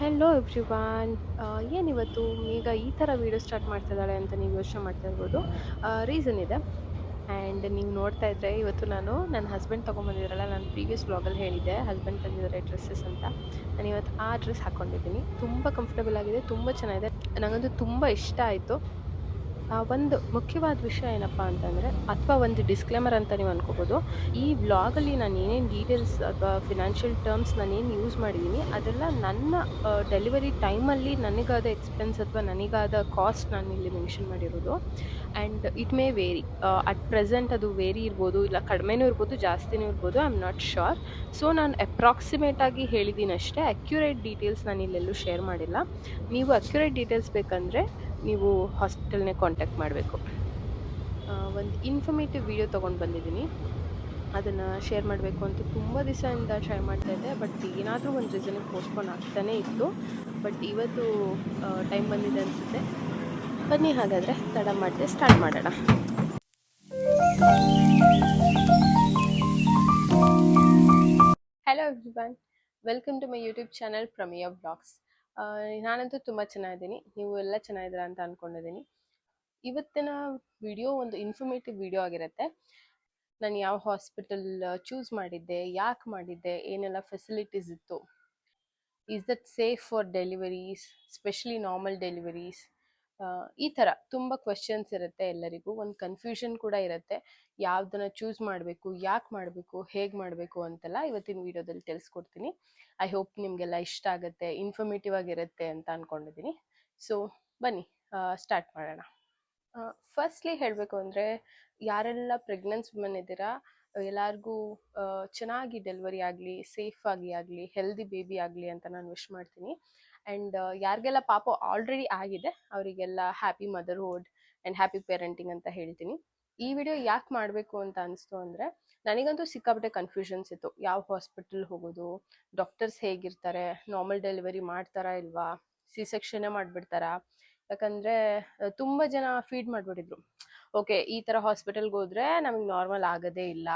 Hello everyone. ಏನಿವತ್ತು ಮೇಘ ಈ ಥರ ವೀಡಿಯೋ ಸ್ಟಾರ್ಟ್ ಮಾಡ್ತಿದ್ದಾಳೆ ಅಂತ ನೀವು ಯೋಚನೆ ಮಾಡ್ತಾ ಇರ್ಬೋದು. ರೀಸನ್ ಇದೆ. ಆ್ಯಂಡ್ ನೀವು ನೋಡ್ತಾ ಇದ್ರೆ ಇವತ್ತು ನಾನು ನನ್ನ ಹಸ್ಬೆಂಡ್ ತೊಗೊಂಬಂದಿದ್ರಲ್ಲ, ನಾನು ಪ್ರೀವಿಯಸ್ ವ್ಲಾಗಲ್ಲಿ ಹೇಳಿದ್ದೆ ಹಸ್ಬೆಂಡ್ ತಂದಿದ್ದಾರೆ ಡ್ರೆಸ್ಸಸ್ ಅಂತ. ನಾನು ಇವತ್ತು ಆ ಡ್ರೆಸ್ ಹಾಕ್ಕೊಂಡಿದ್ದೀನಿ. ತುಂಬ ಕಂಫರ್ಟಬಲ್ ಆಗಿದೆ, ತುಂಬ ಚೆನ್ನಾಗಿದೆ, ನನಗಂತೂ ತುಂಬ ಇಷ್ಟ ಆಯಿತು. ಒಂದು ಮುಖ್ಯವಾದ ವಿಷಯ ಏನಪ್ಪ ಅಂತಂದರೆ, ಅಥವಾ ಒಂದು ಡಿಸ್ಕ್ಲೇಮರ್ ಅಂತ ನೀವು ಅನ್ಕೋಬೋದು, ಈ ವ್ಲಾಗಲ್ಲಿ ನಾನು ಏನೇನು ಡೀಟೇಲ್ಸ್ ಅಥವಾ ಫಿನಾನ್ಷಿಯಲ್ ಟರ್ಮ್ಸ್ ನಾನೇನು ಯೂಸ್ ಮಾಡಿದ್ದೀನಿ ಅದೆಲ್ಲ ನನ್ನ ಡೆಲಿವರಿ ಟೈಮಲ್ಲಿ ನನಗಾದ ಎಕ್ಸ್ಪೆನ್ಸ್ ಅಥವಾ ನನಗಾದ ಕಾಸ್ಟ್ ನಾನು ಇಲ್ಲಿ ಮೆನ್ಷನ್ ಮಾಡಿರೋದು. And it may vary. At present ಅದು ವೇರಿ ಇರ್ಬೋದು, ಇಲ್ಲ ಕಡಿಮೆನೂ ಇರ್ಬೋದು, ಜಾಸ್ತಿನೂ ಇರ್ಬೋದು, I am not sure. So ನಾನು ಅಪ್ರಾಕ್ಸಿಮೇಟ್ ಆಗಿ ಹೇಳಿದ್ದೀನಿ ಅಷ್ಟೇ. ಅಕ್ಯುರೇಟ್ ಡೀಟೇಲ್ಸ್ ನಾನು ಇಲ್ಲೆಲ್ಲೂ ಶೇರ್ ಮಾಡಿಲ್ಲ. ನೀವು ಅಕ್ಯುರೇಟ್ ಡೀಟೇಲ್ಸ್ ಬೇಕಂದರೆ ನೀವು ಹಾಸ್ಪಿಟಲ್ನೇ ಕಾಂಟ್ಯಾಕ್ಟ್ ಮಾಡಬೇಕು. ಒಂದು ಇನ್ಫಾರ್ಮೇಟಿವ್ ವಿಡಿಯೋ ತೊಗೊಂಡು ಬಂದಿದ್ದೀನಿ, ಅದನ್ನು ಶೇರ್ ಮಾಡಬೇಕು ಅಂತ ತುಂಬ ದಿವಸದಿಂದ ಟ್ರೈ ಮಾಡ್ತಾ ಇದ್ದೆ. ಬಟ್ ಏನಾದರೂ ಒಂದು ರೀಸನಿಗೆ ಪೋಸ್ಟ್ಪೋನ್ ಆಗ್ತಾನೇ ಇತ್ತು. ಬಟ್ ಇವತ್ತು ಟೈಮ್ ಬಂದಿದೆ ಅನಿಸುತ್ತೆ. ಬನ್ನಿ ಹಾಗಾದರೆ ತಡ ಮಾಡದೆ ಸ್ಟಾರ್ಟ್ ಮಾಡೋಣ. Hello everyone, welcome to my YouTube channel Prameya vlogs. ನಾನಂತೂ ತುಂಬ ಚೆನ್ನಾಗಿದ್ದೀನಿ, ನೀವು ಎಲ್ಲ ಚೆನ್ನಾಗಿದ್ದೀರಾ ಅಂತ ಅಂದ್ಕೊಂಡಿದ್ದೀನಿ. ಇವತ್ತಿನ ವಿಡಿಯೋ ಒಂದು ಇನ್ಫಾರ್ಮೇಟಿವ್ ವಿಡಿಯೋ ಆಗಿರುತ್ತೆ. ನಾನು ಯಾವ ಹಾಸ್ಪಿಟಲ್ ಚೂಸ್ ಮಾಡಿದ್ದೆ, ಯಾಕೆ ಮಾಡಿದ್ದೆ, ಏನೆಲ್ಲ ಫೆಸಿಲಿಟೀಸ್ ಇತ್ತು, is that safe for deliveries, specially normal deliveries, ಈ ಥರ ತುಂಬ ಕ್ವೆಶನ್ಸ್ ಇರುತ್ತೆ. ಎಲ್ಲರಿಗೂ ಒಂದು ಕನ್ಫ್ಯೂಷನ್ ಕೂಡ ಇರುತ್ತೆ, ಯಾವುದನ್ನು ಚೂಸ್ ಮಾಡಬೇಕು, ಯಾಕೆ ಮಾಡಬೇಕು, ಹೇಗೆ ಮಾಡಬೇಕು ಅಂತೆಲ್ಲ ಇವತ್ತಿನ ವಿಡಿಯೋದಲ್ಲಿ ತಿಳಿಸ್ಕೊಡ್ತೀನಿ. ಐ ಹೋಪ್ ನಿಮಗೆಲ್ಲ ಇಷ್ಟ ಆಗುತ್ತೆ, ಇನ್ಫಾರ್ಮೇಟಿವ್ ಆಗಿರುತ್ತೆ ಅಂತ ಅಂದ್ಕೊಂಡಿದ್ದೀನಿ. ಸೊ ಬನ್ನಿ ಸ್ಟಾರ್ಟ್ ಮಾಡೋಣ. ಫಸ್ಟ್ಲಿ ಹೇಳಬೇಕು ಅಂದರೆ, ಯಾರೆಲ್ಲ ಪ್ರೆಗ್ನೆನ್ಸ್ ವುಮೆನ್ ಇದ್ದೀರಾ ಎಲ್ಲರಿಗೂ ಚೆನ್ನಾಗಿ ಡೆಲಿವರಿ ಆಗಲಿ, ಸೇಫಾಗಿ ಆಗಲಿ, ಹೆಲ್ದಿ ಬೇಬಿ ಆಗಲಿ ಅಂತ ನಾನು ವಿಶ್ ಮಾಡ್ತೀನಿ. ಆ್ಯಂಡ್ ಯಾರಿಗೆಲ್ಲ ಪಾಪ ಆಲ್ರೆಡಿ ಆಗಿದೆ ಅವರಿಗೆಲ್ಲ happy motherhood and happy parenting ಅಂತ ಹೇಳ್ತೀನಿ. ಈ ವಿಡಿಯೋ ಯಾಕೆ ಮಾಡಬೇಕು ಅಂತ ಅನಿಸ್ತು ಅಂದರೆ, ನನಗಂತೂ ಸಿಕ್ಕಾಪಟ್ಟೆ ಕನ್ಫ್ಯೂಷನ್ಸ್ ಇತ್ತು. ಯಾವ ಹಾಸ್ಪಿಟಲ್ ಹೋಗೋದು, ಡಾಕ್ಟರ್ಸ್ ಹೇಗಿರ್ತಾರೆ, ನಾರ್ಮಲ್ ಡೆಲಿವರಿ ಮಾಡ್ತಾರಾ ಇಲ್ವಾ, ಸಿ ಸೆಕ್ಷನ್ನೇ ಮಾಡಿಬಿಡ್ತಾರಾ. ಯಾಕಂದರೆ ತುಂಬ ಜನ ಫೀಡ್ ಮಾಡಿಬಿಟ್ಟಿದ್ರು, ಓಕೆ ಈ ಥರ ಹಾಸ್ಪಿಟಲ್ಗೆ ಹೋದರೆ ನಮಗೆ ನಾರ್ಮಲ್ ಆಗೋದೇ ಇಲ್ಲ,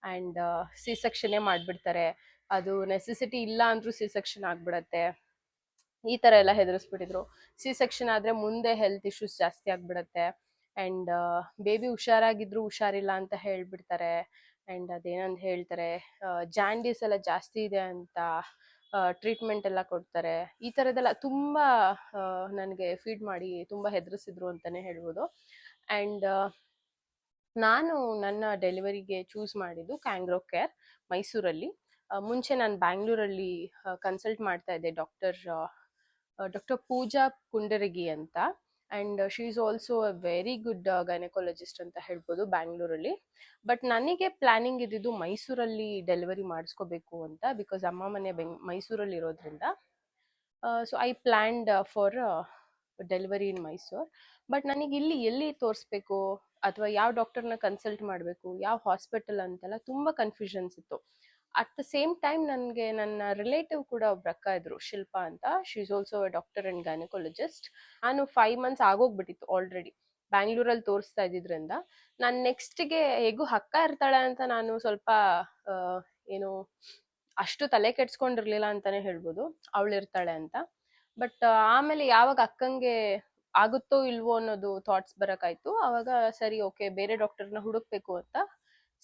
ಆ್ಯಂಡ್ ಸಿ ಸೆಕ್ಷನ್ನೇ ಮಾಡಿಬಿಡ್ತಾರೆ, ಅದು ನೆಸೆಸಿಟಿ ಇಲ್ಲ ಅಂದರೂ ಸಿ ಸೆಕ್ಷನ್ ಆಗಿಬಿಡತ್ತೆ, ಈ ಥರ ಎಲ್ಲ ಹೆದರಿಸ್ಬಿಟ್ಟಿದ್ರು. ಸಿ ಸೆಕ್ಷನ್ ಆದರೆ ಮುಂದೆ ಹೆಲ್ತ್ ಇಶ್ಯೂಸ್ ಜಾಸ್ತಿ ಆಗಿಬಿಡತ್ತೆ, ಆ್ಯಂಡ್ ಬೇಬಿ ಹುಷಾರಾಗಿದ್ರು ಹುಷಾರಿಲ್ಲ ಅಂತ ಹೇಳ್ಬಿಡ್ತಾರೆ, ಆ್ಯಂಡ್ ಅದೇನಂತ ಹೇಳ್ತಾರೆ, ಜಾಂಡೀಸ್ ಎಲ್ಲ ಜಾಸ್ತಿ ಇದೆ ಅಂತ ಟ್ರೀಟ್ಮೆಂಟ್ ಎಲ್ಲ ಕೊಡ್ತಾರೆ. ಈ ಥರದ್ದೆಲ್ಲ ತುಂಬ ನನಗೆ ಫೀಡ್ ಮಾಡಿ ತುಂಬ ಹೆದರಿಸಿದ್ರು ಅಂತಲೇ ಹೇಳ್ಬೋದು. ಆ್ಯಂಡ್ ನಾನು ನನ್ನ ಡೆಲಿವರಿಗೆ ಚೂಸ್ ಮಾಡಿದ್ದು ಕ್ಯಾಂಗ್ರೋ ಕೇರ್ ಮೈಸೂರಲ್ಲಿ. ಮುಂಚೆ ನಾನು ಬ್ಯಾಂಗ್ಳೂರಲ್ಲಿ ಕನ್ಸಲ್ಟ್ ಮಾಡ್ತಾ ಇದ್ದೆ ಡಾಕ್ಟರ್ ಪೂಜಾ ಕುಂಡರಗಿ ಅಂತ. And she is also a very good gynaecologist ಅಂತ ಹೇಳ್ಬೋದು ಬ್ಯಾಂಗ್ಳೂರಲ್ಲಿ. ಬಟ್ ನನಗೆ ಪ್ಲ್ಯಾನಿಂಗ್ ಇದ್ದಿದ್ದು ಮೈಸೂರಲ್ಲಿ ಡೆಲಿವರಿ ಮಾಡಿಸ್ಕೋಬೇಕು ಅಂತ, ಬಿಕಾಸ್ ಅಮ್ಮ ಮನೆ ಮೈಸೂರಲ್ಲಿ ಇರೋದ್ರಿಂದ. So I planned for delivery in Mysuru. But ನನಗೆ ಇಲ್ಲಿ ಎಲ್ಲಿ ತೋರಿಸ್ಬೇಕು ಅಥವಾ ಯಾವ ಡಾಕ್ಟರ್ನ ಕನ್ಸಲ್ಟ್ ಮಾಡಬೇಕು, ಯಾವ ಹಾಸ್ಪಿಟಲ್ ಅಂತೆಲ್ಲ ತುಂಬ ಕನ್ಫ್ಯೂಷನ್ಸ್ ಇತ್ತು. ಅಟ್ ದ ಸೇಮ್ ಟೈಮ್ ನನಗೆ ನನ್ನ ರಿಲೇಟಿವ್ ಕೂಡ ಒಬ್ರು ಅಕ್ಕ ಇದ್ರು, ಶಿಲ್ಪಾ ಅಂತ. She is also a doctor and gynaecologist. ನಾನು 5 months ಆಗೋಗ್ಬಿಟ್ಟಿತ್ತು ಆಲ್ರೆಡಿ ಬ್ಯಾಂಗ್ಳೂರಲ್ಲಿ ತೋರಿಸ್ತಾ ಇದ್ದಿದ್ರಿಂದ. ನಾನು ನೆಕ್ಸ್ಟ್ಗೆ ಹೇಗೂ ಅಕ್ಕ ಇರ್ತಾಳೆ ಅಂತ ನಾನು ಸ್ವಲ್ಪ ಏನು ಅಷ್ಟು ತಲೆ ಕೆಡ್ಸ್ಕೊಂಡಿರ್ಲಿಲ್ಲ ಅಂತಾನೆ ಹೇಳ್ಬೋದು, ಅವಳು ಇರ್ತಾಳೆ ಅಂತ. ಬಟ್ ಆಮೇಲೆ ಯಾವಾಗ ಅಕ್ಕಂಗೆ ಆಗುತ್ತೋ ಇಲ್ವೋ ಅನ್ನೋದು ಥಾಟ್ಸ್ ಬರೋಕ್ಕಾಯ್ತು, ಆವಾಗ ಸರಿ ಓಕೆ ಬೇರೆ ಡಾಕ್ಟರ್ನ ಹುಡುಕ್ಬೇಕು ಅಂತ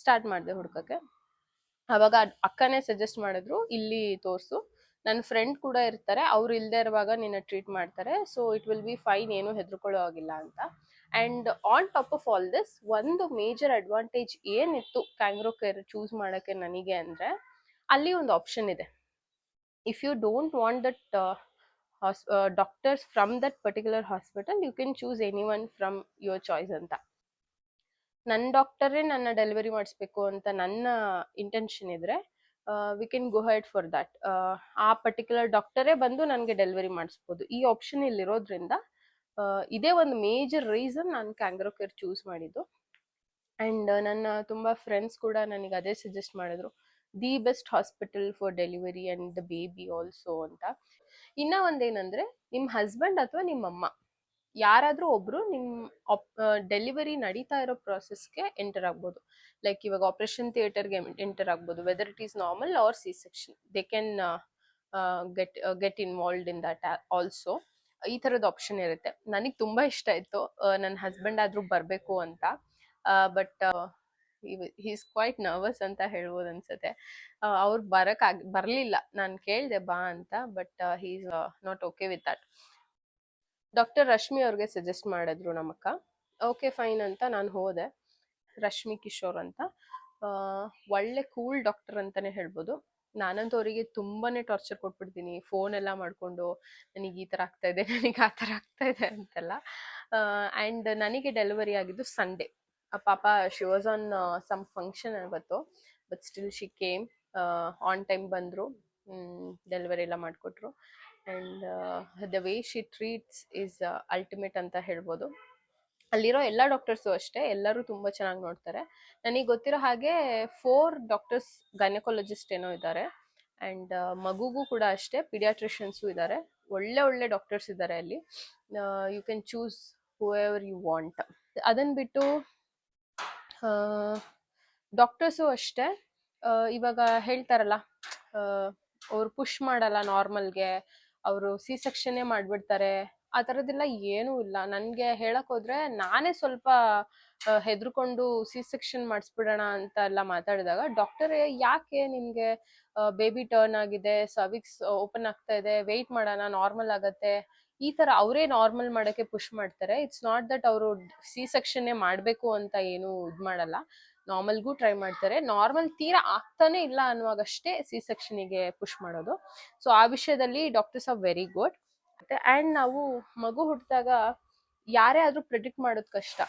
ಸ್ಟಾರ್ಟ್ ಮಾಡಿದೆ ಹುಡ್ಕಕ್ಕೆ. ಆವಾಗ ಅಕ್ಕನೇ ಸಜೆಸ್ಟ್ ಮಾಡಿದ್ರು, ಇಲ್ಲಿ ತೋರಿಸು, ನನ್ನ ಫ್ರೆಂಡ್ ಕೂಡ ಇರ್ತಾರೆ, ಅವ್ರು ಇಲ್ಲದೆ ಇರುವಾಗ ನಿನ್ನ ಟ್ರೀಟ್ ಮಾಡ್ತಾರೆ, so it will be fine, ಏನು ಹೆದರ್ಕೊಳ್ಳೋ ಆಗಿಲ್ಲ ಅಂತ. And on top of all this, ಒಂದು ಮೇಜರ್ ಅಡ್ವಾಂಟೇಜ್ ಏನಿತ್ತು ಕ್ಯಾಂಗ್ರೋ ಕೇರ್ ಚೂಸ್ ಮಾಡೋಕ್ಕೆ ನನಗೆ ಅಂದರೆ, ಅಲ್ಲಿ ಒಂದು ಆಪ್ಷನ್ ಇದೆ. If you don't want that doctors from that particular hospital, you can choose any one from your choice ಅಂತ. ನನ್ನ ಡಾಕ್ಟರೇ ನನ್ನ ಡೆಲಿವರಿ ಮಾಡಿಸ್ಬೇಕು ಅಂತ ನನ್ನ ಇಂಟೆನ್ಷನ್ ಇದ್ರೆ, we can go head for that. ಆ ಪರ್ಟಿಕ್ಯುಲರ್ ಡಾಕ್ಟರೇ ಬಂದು ನನಗೆ ಡೆಲಿವರಿ ಮಾಡಿಸ್ಬೋದು. ಈ ಆಪ್ಷನ್ ಇಲ್ಲಿರೋದ್ರಿಂದ ಇದೇ ಒಂದು ಮೇಜರ್ ರೀಸನ್ ನಾನು ಕ್ಯಾಂಗ್ರೋ ಕೇರ್ ಚೂಸ್ ಮಾಡಿದ್ದು. ಆ್ಯಂಡ್ ನನ್ನ ತುಂಬ ಫ್ರೆಂಡ್ಸ್ ಕೂಡ ನನಗೆ ಅದೇ ಸಜೆಸ್ಟ್ ಮಾಡಿದ್ರು, the best hospital for delivery and the baby also ಅಂತ. ಇನ್ನೂ ಒಂದೇನಂದರೆ, ನಿಮ್ಮ ಹಸ್ಬೆಂಡ್ ಅಥವಾ ನಿಮ್ಮಮ್ಮ ಯಾರಾದರೂ ಒಬ್ಬರು ನಿಮ್ಮ ಡೆಲಿವರಿ ನಡೀತಾ ಇರೋ ಪ್ರಾಸೆಸ್ಗೆ ಎಂಟರ್ ಆಗ್ಬೋದು. ಲೈಕ್ ಇವಾಗ ಆಪರೇಷನ್ ಥಿಯೇಟರ್ಗೆ ಎಂಟರ್ ಆಗ್ಬೋದು, whether it is normal or C section, they can get involved in that also. ಈ ಥರದ ಆಪ್ಷನ್ ಇರುತ್ತೆ. ನನಗೆ ತುಂಬ ಇಷ್ಟ ಇತ್ತು ನನ್ನ ಹಸ್ಬೆಂಡ್ ಆದರೂ ಬರಬೇಕು ಅಂತ. ಬಟ್ ಈಸ್ ಕ್ವೈಟ್ ನರ್ವಸ್ ಅಂತ ಹೇಳ್ಬೋದು ಅನ್ಸುತ್ತೆ. ಅವ್ರು ಬರಲಿಲ್ಲ. ನಾನು ಕೇಳಿದೆ ಬಾ ಅಂತ, but is not okay with that. Doctor Rashmi ಅವ್ರಿಗೆ ಸಜೆಸ್ಟ್ ಮಾಡಿದ್ರು ನಮ್ಮಕ್ಕ. ಓಕೆ ಫೈನ್ ಅಂತ ನಾನು ಹೋದೆ. ರಶ್ಮಿ ಕಿಶೋರ್ ಅಂತ, ಒಳ್ಳೆ ಕೂಲ್ ಡಾಕ್ಟರ್ ಅಂತಾನೆ ಹೇಳ್ಬೋದು. ನಾನಂತೂ ಅವರಿಗೆ ತುಂಬಾನೇ ಟಾರ್ಚರ್ ಕೊಟ್ಬಿಡ್ತೀನಿ, ಫೋನ್ ಎಲ್ಲ ಮಾಡ್ಕೊಂಡು ನನಗೆ ಈ ಥರ ಆಗ್ತಾ ಇದೆ, ನನಗೆ ಆ ಥರ ಆಗ್ತಾ ಇದೆ ಅಂತೆಲ್ಲ. ಆ್ಯಂಡ್ ನನಗೆ ಡೆಲಿವರಿ ಆಗಿದ್ದು ಸಂಡೇ. ಪಾಪ she was on some function ಅವತ್ತು, but still she came on time ಬಂದರು, ಡೆಲಿವರಿ ಎಲ್ಲ ಮಾಡಿಕೊಟ್ರು. And the way she treats is ultimate ಅಂತ ಹೇಳ್ಬೋದು. ಅಲ್ಲಿರೋ ಎಲ್ಲ ಡಾಕ್ಟರ್ಸು ಅಷ್ಟೇ, ಎಲ್ಲರೂ ತುಂಬ ಚೆನ್ನಾಗಿ ನೋಡ್ತಾರೆ. ನನಗೆ ಗೊತ್ತಿರೋ ಹಾಗೆ 4 ಡಾಕ್ಟರ್ಸ್ ಗೈನಕಾಲಜಿಸ್ಟ್ ಏನೋ ಇದ್ದಾರೆ. ಆ್ಯಂಡ್ ಮಗುಗೂ ಕೂಡ ಅಷ್ಟೇ ಪಿಡಿಯಾಟ್ರಿಷಿಯನ್ಸು ಇದ್ದಾರೆ. ಒಳ್ಳೆ ಡಾಕ್ಟರ್ಸ್ ಇದ್ದಾರೆ ಅಲ್ಲಿ. You can choose whoever you want. ಅದನ್ನು ಬಿಟ್ಟು ಡಾಕ್ಟರ್ಸು ಅಷ್ಟೇ, ಇವಾಗ ಹೇಳ್ತಾರಲ್ಲ, ಅವ್ರು ಪುಷ್ ಮಾಡಲ್ಲ ನಾರ್ಮಲ್ಗೆ, ಅವರು ಸಿ ಸೆಕ್ಷನ್ನೇ ಮಾಡಿಬಿಡ್ತಾರೆ, ಆ ಥರದ್ದೆಲ್ಲ ಏನೂ ಇಲ್ಲ. ನನಗೆ ಹೇಳಕ್ ಹೋದ್ರೆ ನಾನೇ ಸ್ವಲ್ಪ ಹೆದರ್ಕೊಂಡು ಸಿ ಸೆಕ್ಷನ್ ಮಾಡಿಸ್ಬಿಡೋಣ ಅಂತ ಎಲ್ಲ ಮಾತಾಡಿದಾಗ ಡಾಕ್ಟರೇ ಯಾಕೆ ನಿಮಗೆ ಬೇಬಿ ಟರ್ನ್ ಆಗಿದೆ, ಸರ್ವಿಕ್ಸ್ ಓಪನ್ ಆಗ್ತಾ ಇದೆ, ವೆಯ್ಟ್ ಮಾಡೋಣ ನಾರ್ಮಲ್ ಆಗತ್ತೆ, ಈ ಥರ ಅವರೇ ನಾರ್ಮಲ್ ಮಾಡೋಕ್ಕೆ ಪುಷ್ ಮಾಡ್ತಾರೆ. ಇಟ್ಸ್ ನಾಟ್ ದಟ್ ಅವರು ಸಿ ಸೆಕ್ಷನ್ನೇ ಮಾಡಬೇಕು ಅಂತ ಏನು ಇದು ಮಾಡಲ್ಲ, ನಾರ್ಮಲ್ಗೂ ಟ್ರೈ ಮಾಡ್ತಾರೆ. ನಾರ್ಮಲ್ ತೀರಾ ಆಗ್ತಾನೆ ಇಲ್ಲ ಅನ್ನುವಾಗಷ್ಟೇ ಸಿ ಸೆಕ್ಷನಿಗೆ ಪುಷ್ ಮಾಡೋದು. ಸೊ ಆ ವಿಷಯದಲ್ಲಿ doctors are very good. And ನಾವು ಮಗು ಹುಟ್ಟಿದಾಗ ಯಾರೇ ಆದರೂ ಪ್ರಿಡಿಕ್ಟ್ ಮಾಡೋದು ಕಷ್ಟ.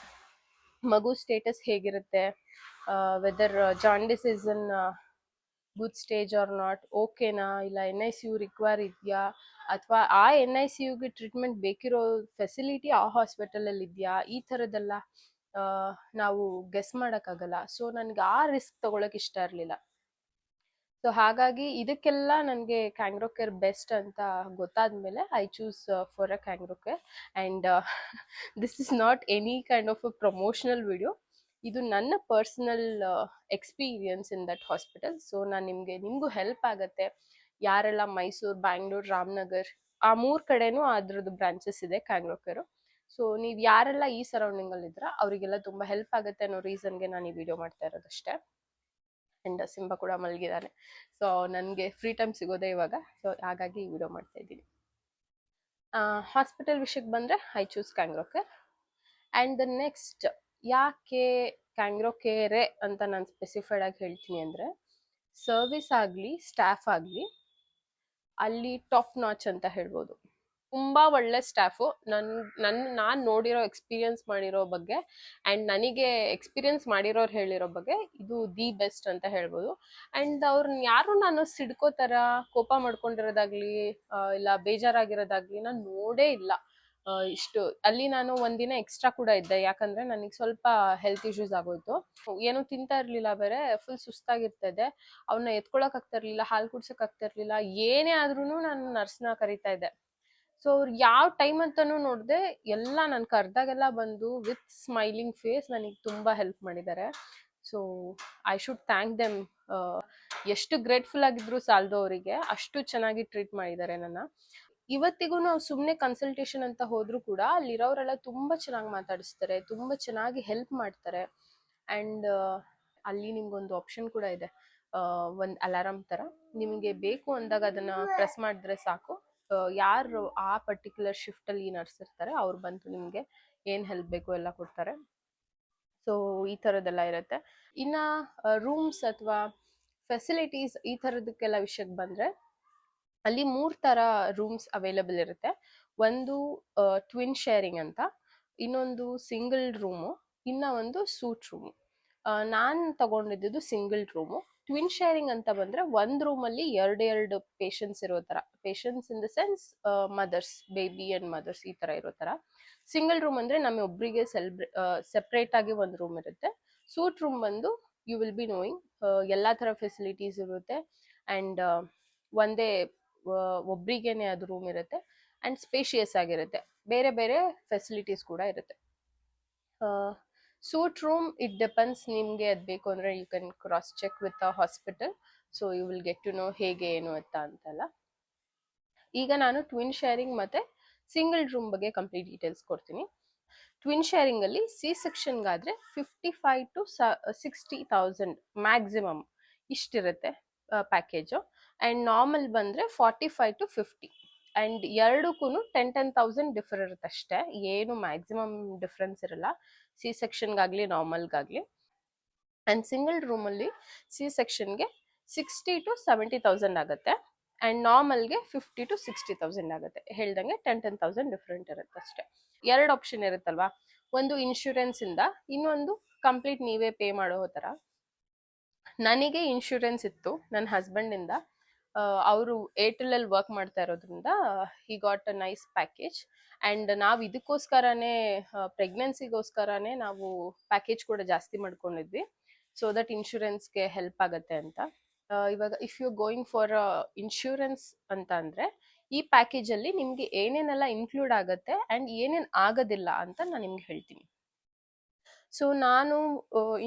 ಮಗು ಸ್ಟೇಟಸ್ ಹೇಗಿರುತ್ತೆ, whether jaundice is in good stage or not, ಓಕೆನಾ ಇಲ್ಲ NICU ರಿಕ್ವೈರ್ ಇದೆಯಾ, ಅಥವಾ ಆ NICUಗೆ ಟ್ರೀಟ್ಮೆಂಟ್ ಬೇಕಿರೋ ಫೆಸಿಲಿಟಿ ಆ ಹಾಸ್ಪಿಟಲಲ್ಲಿ ಇದೆಯಾ, ಈ ಥರದ್ದೆಲ್ಲ ನಾವು ಗೆಸ್ ಮಾಡೋಕ್ಕಾಗಲ್ಲ. ಸೊ ನನಗೆ ಆ ರಿಸ್ಕ್ ತೊಗೊಳಕ್ಕೆ ಇಷ್ಟ ಇರಲಿಲ್ಲ. ಸೊ ಹಾಗಾಗಿ ಇದಕ್ಕೆಲ್ಲ ನನಗೆ ಕ್ಯಾಂಗ್ರೋ ಕೇರ್ ಬೆಸ್ಟ್ ಅಂತ ಗೊತ್ತಾದ್ಮೇಲೆ I choose for a Kangaroo Care. And this is not any kind of a promotional video, ಇದು ನನ್ನ personal experience in that hospital. So ನಾನು ನಿಮಗೂ ಹೆಲ್ಪ್ ಆಗುತ್ತೆ. ಯಾರೆಲ್ಲ ಮೈಸೂರು, ಬ್ಯಾಂಗ್ಳೂರು, ರಾಮನಗರ್ ಆ 3 ಕಡೆನೂ ಅದ್ರದ್ದು ಬ್ರಾಂಚಸ್ ಇದೆ ಕ್ಯಾಂಗ್ರೋ ಕೇರು. ಸೊ ನೀವು ಯಾರೆಲ್ಲ ಈ ಸರೌಂಡಿಂಗಲ್ಲಿ ಇದ್ರ ಅವರಿಗೆಲ್ಲ ತುಂಬ ಹೆಲ್ಪ್ ಆಗುತ್ತೆ ಅನ್ನೋ ರೀಸನ್ಗೆ ನಾನು ಈ ವಿಡಿಯೋ ಮಾಡ್ತಾ ಇರೋದಷ್ಟೇ. ಆ್ಯಂಡ್ ಸಿಂಬಾ ಕೂಡ ಮಲಗಿದ್ದಾನೆ. ಸೊ ನನಗೆ ಫ್ರೀ ಟೈಮ್ ಸಿಗೋದೇ ಇವಾಗ, ಸೊ ಹಾಗಾಗಿ ಈ ವಿಡಿಯೋ ಮಾಡ್ತಾ ಇದ್ದೀನಿ. ಹಾಸ್ಪಿಟಲ್ ವಿಷಯಕ್ಕೆ ಬಂದರೆ I choose Kangaroo Care. And the next, ಯಾಕೆ ಕ್ಯಾಂಗ್ರೋ ಕೇರೇ ಅಂತ ನಾನು ಸ್ಪೆಸಿಫೈಡ್ ಆಗಿ ಹೇಳ್ತೀನಿ ಅಂದರೆ, ಸರ್ವಿಸ್ ಆಗಲಿ ಸ್ಟಾಫ್ ಆಗಲಿ ಅಲ್ಲಿ ಟಾಪ್ ನಾಚ್ ಅಂತ ಹೇಳ್ಬೋದು. ತುಂಬ ಒಳ್ಳೆ ಸ್ಟಾಫು. ನಾನು ನೋಡಿರೋ ಎಕ್ಸ್ಪೀರಿಯನ್ಸ್ ಮಾಡಿರೋ ಬಗ್ಗೆ ಆ್ಯಂಡ್ ನನಗೆ ಎಕ್ಸ್ಪೀರಿಯನ್ಸ್ ಮಾಡಿರೋರು ಹೇಳಿರೋ ಬಗ್ಗೆ ಇದು ದಿ ಬೆಸ್ಟ್ ಅಂತ ಹೇಳ್ಬೋದು. ಆ್ಯಂಡ್ ಅವ್ರನ್ನ ಯಾರು ನಾನು ಸಿಡ್ಕೋ ಥರ ಕೋಪ ಮಾಡ್ಕೊಂಡಿರೋದಾಗ್ಲಿ ಇಲ್ಲ ಬೇಜಾರಾಗಿರೋದಾಗ್ಲಿ ನಾನು ನೋಡೇ ಇಲ್ಲ. ಇಷ್ಟು ಅಲ್ಲಿ ನಾನು ಒಂದಿನ ಎಕ್ಸ್ಟ್ರಾ ಕೂಡ ಇದ್ದೆ, ಯಾಕಂದರೆ ನನಗೆ ಸ್ವಲ್ಪ ಹೆಲ್ತ್ ಇಶ್ಯೂಸ್ ಆಗೋಯ್ತು. ಏನೂ ತಿಂತಾ ಇರಲಿಲ್ಲ, ಬೇರೆ ಫುಲ್ ಸುಸ್ತಾಗಿರ್ತಾ ಇದೆ. ಅವನ್ನ ಎತ್ಕೊಳಕ್ ಆಗ್ತಾ ಇರಲಿಲ್ಲ, ಹಾಲು ಕುಡ್ಸೋಕೆ ಆಗ್ತಾ ಇರಲಿಲ್ಲ. ಏನೇ ಆದ್ರೂ ನಾನು ನರ್ಸ್ನ ಕರಿತಾ ಇದ್ದೆ. ಸೊ ಅವ್ರು ಯಾವ ಟೈಮ್ ಅಂತಾನೂ ನೋಡಿದೆ, ಎಲ್ಲ ನಾನು ಕರೆದಾಗೆಲ್ಲ ಬಂದು ವಿತ್ ಸ್ಮೈಲಿಂಗ್ ಫೇಸ್ ನನಗೆ ತುಂಬ ಹೆಲ್ಪ್ ಮಾಡಿದ್ದಾರೆ. So I should thank them. ಎಷ್ಟು ಗ್ರೇಟ್ಫುಲ್ ಆಗಿದ್ರು ಸಾಲದು ಅವರಿಗೆ, ಅಷ್ಟು ಚೆನ್ನಾಗಿ ಟ್ರೀಟ್ ಮಾಡಿದ್ದಾರೆ ನನ್ನ. ಇವತ್ತಿಗೂ ನಾವು ಸುಮ್ಮನೆ ಕನ್ಸಲ್ಟೇಷನ್ ಅಂತ ಹೋದ್ರು ಕೂಡ ಅಲ್ಲಿರೋರೆಲ್ಲ ತುಂಬ ಚೆನ್ನಾಗಿ ಮಾತಾಡಿಸ್ತಾರೆ, ತುಂಬ ಚೆನ್ನಾಗಿ ಹೆಲ್ಪ್ ಮಾಡ್ತಾರೆ. ಆ್ಯಂಡ್ ಅಲ್ಲಿ ನಿಮ್ಗೊಂದು ಆಪ್ಷನ್ ಕೂಡ ಇದೆ, ಒಂದು ಅಲಾರಾಮ್ ಥರ. ನಿಮಗೆ ಬೇಕು ಅಂದಾಗ ಅದನ್ನು ಪ್ರೆಸ್ ಮಾಡಿದ್ರೆ ಸಾಕು, ಯಾರು ಆ ಪರ್ಟಿಕ್ಯುಲರ್ ಶಿಫ್ಟಲ್ಲಿ ನರ್ಸ್ ಇರ್ತಾರೆ ಅವ್ರು ಬಂದು ನಿಮಗೆ ಏನು ಹೆಲ್ಪ್ ಬೇಕು ಎಲ್ಲ ಕೊಡ್ತಾರೆ. ಸೊ ಈ ಥರದ್ದೆಲ್ಲ ಇರುತ್ತೆ. ಇನ್ನು ರೂಮ್ಸ್ ಅಥವಾ ಫೆಸಿಲಿಟೀಸ್ ಈ ಥರದಕ್ಕೆಲ್ಲ ವಿಷಯಕ್ಕೆ ಬಂದರೆ, ಅಲ್ಲಿ 3 ಥರ ರೂಮ್ಸ್ ಅವೈಲಬಲ್ ಇರುತ್ತೆ. ಒಂದು ಟ್ವಿನ್ ಶೇರಿಂಗ್ ಅಂತ, ಇನ್ನೊಂದು ಸಿಂಗಲ್ ರೂಮು, ಇನ್ನು ಒಂದು ಸೂಟ್ ರೂಮು. ನಾನು ತಗೊಂಡಿದ್ದು ಸಿಂಗಲ್ ರೂಮು. ಟ್ವಿನ್ ಶೇರಿಂಗ್ ಅಂತ ಬಂದರೆ ಒಂದು ರೂಮಲ್ಲಿ 2 ಪೇಷಂಟ್ಸ್ ಇರೋ ಥರ, patients in the sense mothers, baby and mothers ಈ ಥರ ಇರೋ ಥರ. ಸಿಂಗಲ್ ರೂಮ್ ಅಂದರೆ ನಮ್ಮೊಬ್ಬರಿಗೆ ಸೆಪ್ರೇಟಾಗಿ ಒಂದು ರೂಮ್ ಇರುತ್ತೆ. ಸೂಟ್ ರೂಮ್ ಬಂದು ಯು ವಿಲ್ ಬಿ ನೋಯಿಂಗ್ ಎಲ್ಲ ಥರ ಫೆಸಿಲಿಟೀಸ್ ಇರುತ್ತೆ. ಆ್ಯಂಡ್ ಒಂದೇ ಒಬ್ರಿಗೇನೆ ಅದು ರೂಮ್ ಇರುತ್ತೆ. ಆ್ಯಂಡ್ ಸ್ಪೇಷಿಯಸ್ ಆಗಿರುತ್ತೆ, ಬೇರೆ ಬೇರೆ ಫೆಸಿಲಿಟೀಸ್ ಕೂಡ ಇರುತ್ತೆ. ಸೂಟ್ ರೂಮ್ ಇಟ್ ಡಿಪೆಂಡ್ಸ್, ನಿಮಗೆ ಅದು ಬೇಕು ಅಂದರೆ you can cross check with a hospital. So you will get to know ಹೇಗೆ ಏನು ಅಂತ ಅಂತೆಲ್ಲ. ಈಗ ನಾನು ಟ್ವಿನ್ ಶೇರಿಂಗ್ ಮತ್ತು ಸಿಂಗಲ್ ರೂಮ್ ಬಗ್ಗೆ ಕಂಪ್ಲೀಟ್ ಡೀಟೇಲ್ಸ್ ಕೊಡ್ತೀನಿ. ಟ್ವಿನ್ ಶೇರಿಂಗಲ್ಲಿ ಸಿ ಸೆಕ್ಷನ್ಗಾದರೆ 55 to 60,000 ಮ್ಯಾಕ್ಸಿಮಮ್ ಇಷ್ಟಿರುತ್ತೆ ಪ್ಯಾಕೇಜು. ಆ್ಯಂಡ್ ನಾರ್ಮಲ್ ಬಂದರೆ 45 to 50. ಆ್ಯಂಡ್ ಎರಡಕ್ಕೂ 10,000 ಡಿಫರ್ ಇರುತ್ತೆ ಅಷ್ಟೇ, ಏನು ಮ್ಯಾಕ್ಸಿಮಮ್ ಡಿಫ್ರೆನ್ಸ್ ಇರಲ್ಲ ಸಿ ಸೆಕ್ಷನ್ಗಾಗಲಿ ನಾರ್ಮಲ್ಗಾಗಲಿ. ಆ್ಯಂಡ್ ಸಿಂಗಲ್ ರೂಮಲ್ಲಿ ಸಿ ಸೆಕ್ಷನ್ಗೆ 60 to 70,000 ಆಗುತ್ತೆ. ಆ್ಯಂಡ್ ನಾರ್ಮಲ್ಗೆ 50 to 60,000 ಆಗುತ್ತೆ. ಹೇಳ್ದಂಗೆ 10,000 ಡಿಫ್ರೆಂಟ್ ಇರುತ್ತೆ ಅಷ್ಟೇ. ಎರಡು ಆಪ್ಷನ್ ಇರುತ್ತಲ್ವಾ, ಒಂದು ಇನ್ಶೂರೆನ್ಸಿಂದ, ಇನ್ನೊಂದು ಕಂಪ್ಲೀಟ್ ನೀವೇ ಪೇ ಮಾಡೋ ಥರ. ನನಗೆ ಇನ್ಶೂರೆನ್ಸ್ ಇತ್ತು ನನ್ನ ಹಸ್ಬೆಂಡಿಂದ. ಅವರು ಏರ್ಟೆಲಲ್ಲಿ ವರ್ಕ್ ಮಾಡ್ತಾ ಇರೋದ್ರಿಂದ he got a nice package. And ನಾವು ಇದಕ್ಕೋಸ್ಕರನೇ ಪ್ರೆಗ್ನೆನ್ಸಿಗೋಸ್ಕರನೇ ನಾವು ಪ್ಯಾಕೇಜ್ ಕೂಡ ಜಾಸ್ತಿ ಮಾಡ್ಕೊಂಡಿದ್ವಿ, ಸೊ ದಟ್ ಇನ್ಶೂರೆನ್ಸ್ಗೆ ಹೆಲ್ಪ್ ಆಗುತ್ತೆ ಅಂತ. ಇವಾಗ if you going for insurance ಅಂತ ಅಂದರೆ ಈ ಪ್ಯಾಕೇಜಲ್ಲಿ ನಿಮಗೆ ಏನೇನೆಲ್ಲ ಇನ್ಕ್ಲೂಡ್ ಆಗುತ್ತೆ ಆ್ಯಂಡ್ ಏನೇನು ಆಗೋದಿಲ್ಲ ಅಂತ ನಾನು ನಿಮ್ಗೆ ಹೇಳ್ತೀನಿ. ಸೊ ನಾನು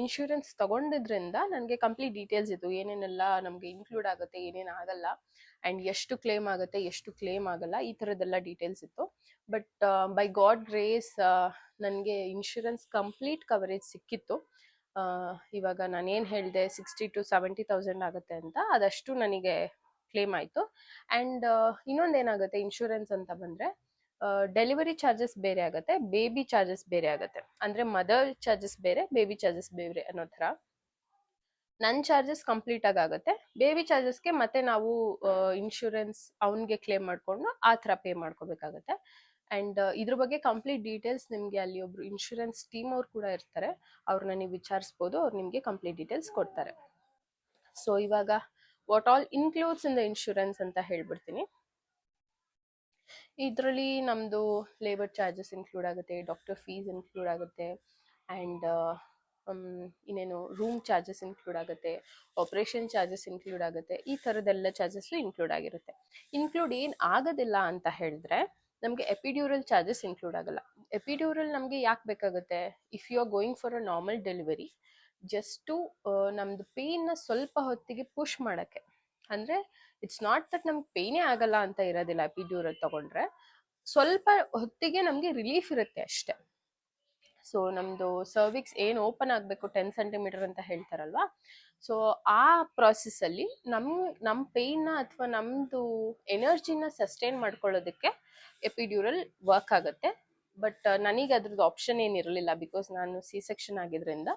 ಇನ್ಶೂರೆನ್ಸ್ ತಗೊಂಡಿದ್ರಿಂದ ನನಗೆ ಕಂಪ್ಲೀಟ್ ಡೀಟೇಲ್ಸ್ ಇತ್ತು, ಏನೇನೆಲ್ಲ ನಮಗೆ ಇನ್ಕ್ಲೂಡ್ ಆಗುತ್ತೆ, ಏನೇನು ಆಗಲ್ಲ, ಆ್ಯಂಡ್ ಎಷ್ಟು ಕ್ಲೇಮ್ ಆಗುತ್ತೆ, ಎಷ್ಟು ಕ್ಲೇಮ್ ಆಗಲ್ಲ, ಈ ಥರದ್ದೆಲ್ಲ ಡೀಟೇಲ್ಸ್ ಇತ್ತು. ಬಟ್ ಬೈ ಗಾಡ್ ಗ್ರೇಸ್ ನನಗೆ ಇನ್ಶೂರೆನ್ಸ್ ಕಂಪ್ಲೀಟ್ ಕವರೇಜ್ ಸಿಕ್ಕಿತ್ತು. ಇವಾಗ ನಾನೇನು ಹೇಳಿದೆ 60 to 70,000 ಆಗುತ್ತೆ ಅಂತ, ಅದಷ್ಟು ನನಗೆ ಕ್ಲೇಮ್ ಆಯಿತು. ಆ್ಯಂಡ್ ಇನ್ನೊಂದೇನಾಗುತ್ತೆ ಇನ್ಶೂರೆನ್ಸ್ ಅಂತ ಬಂದರೆ, ಡೆಲಿವರಿ ಚಾರ್ಜಸ್ ಬೇರೆ ಆಗುತ್ತೆ, ಬೇಬಿ ಚಾರ್ಜಸ್ ಬೇರೆ ಆಗುತ್ತೆ. ಅಂದರೆ ಮದರ್ ಚಾರ್ಜಸ್ ಬೇರೆ, ಬೇಬಿ ಚಾರ್ಜಸ್ ಬೇರೆ ಅನ್ನೋ ಥರ. ನನ್ನ ಚಾರ್ಜಸ್ ಕಂಪ್ಲೀಟಾಗಿ ಆಗುತ್ತೆ, ಬೇಬಿ ಚಾರ್ಜಸ್ಗೆ ಮತ್ತೆ ನಾವು ಇನ್ಶೂರೆನ್ಸ್ ಅವನಿಗೆ ಕ್ಲೇಮ್ ಮಾಡಿಕೊಂಡು ಆ ಥರ ಪೇ ಮಾಡ್ಕೋಬೇಕಾಗತ್ತೆ. ಆ್ಯಂಡ್ ಇದ್ರ ಬಗ್ಗೆ ಕಂಪ್ಲೀಟ್ ಡೀಟೇಲ್ಸ್ ನಿಮಗೆ ಅಲ್ಲಿ ಒಬ್ರು ಇನ್ಶೂರೆನ್ಸ್ ಟೀಮ್ ಅವ್ರು ಕೂಡ ಇರ್ತಾರೆ, ಅವ್ರನ್ನ ನೀವು ವಿಚಾರಿಸ್ಬೋದು, ಅವ್ರು ನಿಮಗೆ ಕಂಪ್ಲೀಟ್ ಡೀಟೇಲ್ಸ್ ಕೊಡ್ತಾರೆ. ಸೊ ಇವಾಗ what all includes in the insurance ಅಂತ ಹೇಳ್ಬಿಡ್ತೀನಿ. ಇದರಲ್ಲಿ ನಮ್ಮದು ಲೇಬರ್ ಚಾರ್ಜಸ್ ಇನ್ಕ್ಲೂಡ್ ಆಗುತ್ತೆ, ಡಾಕ್ಟರ್ ಫೀಸ್ ಇನ್ಕ್ಲೂಡ್ ಆಗುತ್ತೆ, ಆ್ಯಂಡ್ ಇನ್ನೇನು ರೂಮ್ ಚಾರ್ಜಸ್ ಇನ್ಕ್ಲೂಡ್ ಆಗುತ್ತೆ, ಆಪ್ರೇಷನ್ ಚಾರ್ಜಸ್ ಇನ್ಕ್ಲೂಡ್ ಆಗುತ್ತೆ, ಈ ಥರದ್ದೆಲ್ಲ ಚಾರ್ಜಸ್ಸು ಇನ್ಕ್ಲೂಡ್ ಆಗಿರುತ್ತೆ. ಇನ್ಕ್ಲೂಡ್ ಏನು ಆಗೋದಿಲ್ಲ ಅಂತ ಹೇಳಿದ್ರೆ ನಮಗೆ ಎಪಿಡ್ಯೂರಲ್ ಚಾರ್ಜಸ್ ಇನ್ಕ್ಲೂಡ್ ಆಗಲ್ಲ. ಎಪಿಡ್ಯೂರಲ್ ನಮಗೆ ಯಾಕೆ ಬೇಕಾಗುತ್ತೆ, if you are going for a normal delivery, just ನಮ್ಮದು ಪೇಯ್ನ ಸ್ವಲ್ಪ ಹೊತ್ತಿಗೆ ಪುಷ್ ಮಾಡೋಕ್ಕೆ. ಅಂದರೆ ಇಟ್ಸ್ ನಾಟ್ ದಟ್ ನಮ್ಗೆ ಪೇಯ್ನೇ ಆಗಲ್ಲ ಅಂತ ಇರೋದಿಲ್ಲ, ಎಪಿಡ್ಯೂರಲ್ ತಗೊಂಡ್ರೆ ಸ್ವಲ್ಪ ಹೊತ್ತಿಗೆ ನಮಗೆ ರಿಲೀಫ್ ಇರುತ್ತೆ ಅಷ್ಟೆ. ಸೊ ನಮ್ಮದು ಸರ್ವಿಕ್ಸ್ ಏನು ಓಪನ್ ಆಗಬೇಕು 10 centimeter ಅಂತ ಹೇಳ್ತಾರಲ್ವಾ, ಸೊ ಆ ಪ್ರಾಸೆಸ್ಸಲ್ಲಿ ನಮ್ಮ ಪೇಯ್ನ ಅಥವಾ ನಮ್ಮದು ಎನರ್ಜಿನ ಸಸ್ಟೈನ್ ಮಾಡ್ಕೊಳ್ಳೋದಕ್ಕೆ ಎಪಿಡ್ಯೂರಲ್ ವರ್ಕ್ ಆಗುತ್ತೆ. ಬಟ್ ನನಗೆ ಅದ್ರದ್ದು ಆಪ್ಷನ್ ಏನಿರಲಿಲ್ಲ, ಬಿಕಾಸ್ ನಾನು ಸಿ ಸೆಕ್ಷನ್ ಆಗಿದ್ರಿಂದ.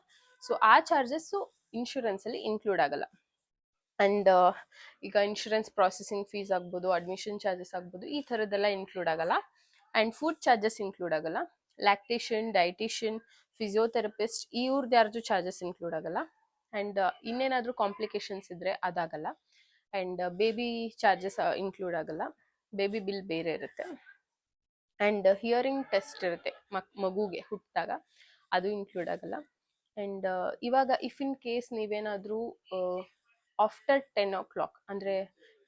ಸೊ ಆ ಚಾರ್ಜಸ್ಸು ಇನ್ಶೂರೆನ್ಸಲ್ಲಿ ಇನ್ಕ್ಲೂಡ್ ಆಗಲ್ಲ. ಆ್ಯಂಡ್ ಈಗ ಇನ್ಶೂರೆನ್ಸ್ ಪ್ರಾಸೆಸಿಂಗ್ ಫೀಸ್ ಆಗ್ಬೋದು, ಅಡ್ಮಿಷನ್ ಚಾರ್ಜಸ್ ಆಗ್ಬೋದು, ಈ ಥರದ್ದೆಲ್ಲ ಇನ್ಕ್ಲೂಡ್ ಆಗಲ್ಲ. ಆ್ಯಂಡ್ ಫುಡ್ ಚಾರ್ಜಸ್ ಇನ್ಕ್ಲೂಡ್ ಆಗಲ್ಲ. ಲ್ಯಾಕ್ಟೇಷನ್, ಡೈಟಿಷಿಯನ್, ಫಿಸಿಯೋಥೆರಪಿಸ್ಟ್ ಇವ್ರದ್ದು ಯಾರ್ದು ಚಾರ್ಜಸ್ ಇನ್ಕ್ಲೂಡ್ ಆಗಲ್ಲ. ಆ್ಯಂಡ್ ಇನ್ನೇನಾದರೂ ಕಾಂಪ್ಲಿಕೇಶನ್ಸ್ ಇದ್ದರೆ ಅದಾಗಲ್ಲ. ಆ್ಯಂಡ್ ಬೇಬಿ ಚಾರ್ಜಸ್ ಇನ್ಕ್ಲೂಡ್ ಆಗಲ್ಲ, ಬೇಬಿ ಬಿಲ್ ಬೇರೆ ಇರುತ್ತೆ. ಆ್ಯಂಡ್ ಹಿಯರಿಂಗ್ ಟೆಸ್ಟ್ ಇರುತ್ತೆ ಮಗುಗೆ ಹುಟ್ಟಿದಾಗ, ಅದು ಇನ್ಕ್ಲೂಡ್ ಆಗಲ್ಲ. ಆ್ಯಂಡ್ ಇವಾಗ ಇಫ್ ಇನ್ ಕೇಸ್ ನೀವೇನಾದರೂ ಆಫ್ಟರ್ 10 o'clock ಅಂದರೆ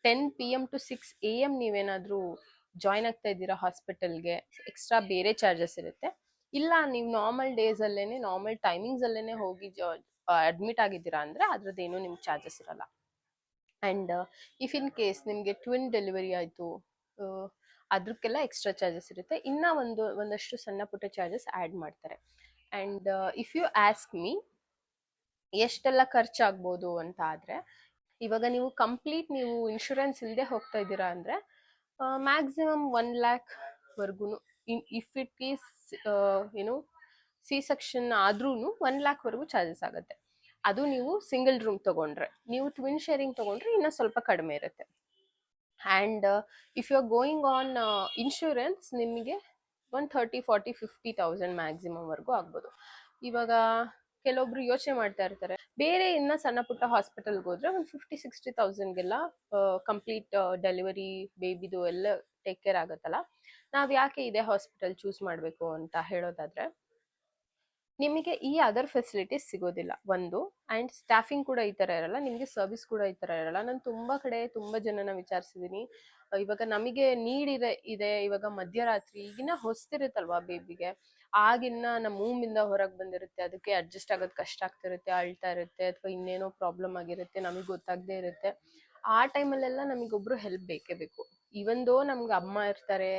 10 PM to 6 AM ನೀವೇನಾದರೂ ಜಾಯ್ನ್ ಆಗ್ತಾ ಇದ್ದೀರಾ ಹಾಸ್ಪಿಟಲ್ಗೆ, ಎಕ್ಸ್ಟ್ರಾ ಬೇರೆ ಚಾರ್ಜಸ್ ಇರುತ್ತೆ. ಇಲ್ಲ ನೀವು ನಾರ್ಮಲ್ ಡೇಸಲ್ಲೇ ನಾರ್ಮಲ್ ಟೈಮಿಂಗ್ಸಲ್ಲೇ ಹೋಗಿ ಅಡ್ಮಿಟ್ ಆಗಿದ್ದೀರಾ ಅಂದರೆ ಅದ್ರದ್ದೇನು ನಿಮ್ಗೆ ಚಾರ್ಜಸ್ ಇರಲ್ಲ. ಆ್ಯಂಡ್ ಇಫ್ ಇನ್ ಕೇಸ್ ನಿಮಗೆ ಟ್ವಿನ್ ಡೆಲಿವರಿ ಆಯಿತು, ಅದಕ್ಕೆಲ್ಲ ಎಕ್ಸ್ಟ್ರಾ ಚಾರ್ಜಸ್ ಇರುತ್ತೆ. ಇನ್ನೂ ಒಂದಷ್ಟು ಸಣ್ಣ ಪುಟ್ಟ ಚಾರ್ಜಸ್ ಆ್ಯಡ್ ಮಾಡ್ತಾರೆ. And if you ask me ಎಷ್ಟೆಲ್ಲ ಖರ್ಚಾಗ್ಬೋದು ಅಂತ ಆದರೆ, ಇವಾಗ ನೀವು ಕಂಪ್ಲೀಟ್ ನೀವು ಇನ್ಶೂರೆನ್ಸ್ ಇಲ್ಲದೆ ಹೋಗ್ತಾ ಇದ್ದೀರಾ ಅಂದರೆ maximum 1 lakh if it is ಏನು ಸಿ ಸೆಕ್ಷನ್ ಆದ್ರೂ 1 lakh ಚಾರ್ಜಸ್ ಆಗುತ್ತೆ. ಅದು ನೀವು ಸಿಂಗಲ್ ರೂಮ್ ತೊಗೊಂಡ್ರೆ. ನೀವು ಟ್ವಿನ್ ಶೇರಿಂಗ್ ತೊಗೊಂಡ್ರೆ ಇನ್ನೂ ಸ್ವಲ್ಪ ಕಡಿಮೆ ಇರುತ್ತೆ. And if you are going on insurance ನಿಮಗೆ 30, 40, 50,000 ಮ್ಯಾಕ್ಸಿಮಮ್ವರೆಗೂ ಆಗ್ಬೋದು. ಇವಾಗ ಕೆಲವೊಬ್ರು ಯೋಚನೆ ಮಾಡ್ತಾ ಇರ್ತಾರೆ, ಬೇರೆ ಇನ್ನು ಸಣ್ಣ ಪುಟ್ಟ ಹಾಸ್ಪಿಟಲ್ಗೆ ಹೋದ್ರೆ 50-60,000ಗೆಲ್ಲ ಕಂಪ್ಲೀಟ್ ಡೆಲಿವರಿ ಬೇಬಿದು ಎಲ್ಲ ಟೇಕ್ ಕೇರ್ ಆಗುತ್ತಲ್ಲ, ನಾವು ಯಾಕೆ ಇದೇ ಹಾಸ್ಪಿಟಲ್ ಚೂಸ್ ಮಾಡಬೇಕು ಅಂತ ಹೇಳೋದಾದ್ರೆ, ನಿಮಗೆ ಈ ಅದರ್ ಫೆಸಿಲಿಟೀಸ್ ಸಿಗೋದಿಲ್ಲ ಒಂದು. ಆ್ಯಂಡ್ ಸ್ಟಾಫಿಂಗ್ ಕೂಡ ಈ ಥರ ಇರಲ್ಲ, ನಿಮಗೆ ಸರ್ವಿಸ್ ಕೂಡ ಈ ಥರ ಇರಲ್ಲ. ನಾನು ತುಂಬ ಕಡೆ ತುಂಬ ಜನನ ವಿಚಾರಿಸಿದ್ದೀನಿ. ಇವಾಗ ನಮಗೆ ನೀಡ್ ಇದೆ ಇವಾಗ ಮಧ್ಯರಾತ್ರಿ ಈಗಿನ ಹೊಸ್ತಿರುತ್ತಲ್ವಾ ಬೇಬಿಗೆ, ಆಗಿನ್ನ ನಮ್ಮ ಮೂಮಿಂದ ಹೊರಗೆ ಬಂದಿರುತ್ತೆ, ಅದಕ್ಕೆ ಅಡ್ಜಸ್ಟ್ ಆಗೋದು ಕಷ್ಟ ಆಗ್ತಿರುತ್ತೆ, ಅಳ್ತಾ ಇರುತ್ತೆ, ಅಥವಾ ಇನ್ನೇನೋ ಪ್ರಾಬ್ಲಮ್ ಆಗಿರುತ್ತೆ, ನಮಗೆ ಗೊತ್ತಾಗದೇ ಇರುತ್ತೆ. ಆ ಟೈಮಲ್ಲೆಲ್ಲ ನಮಗೊಬ್ರು ಹೆಲ್ಪ್ ಬೇಕೇ ಬೇಕು. ಈವನ್ ದೋ ನಮ್ಗೆ ಅಮ್ಮ ಇರ್ತಾರೆ,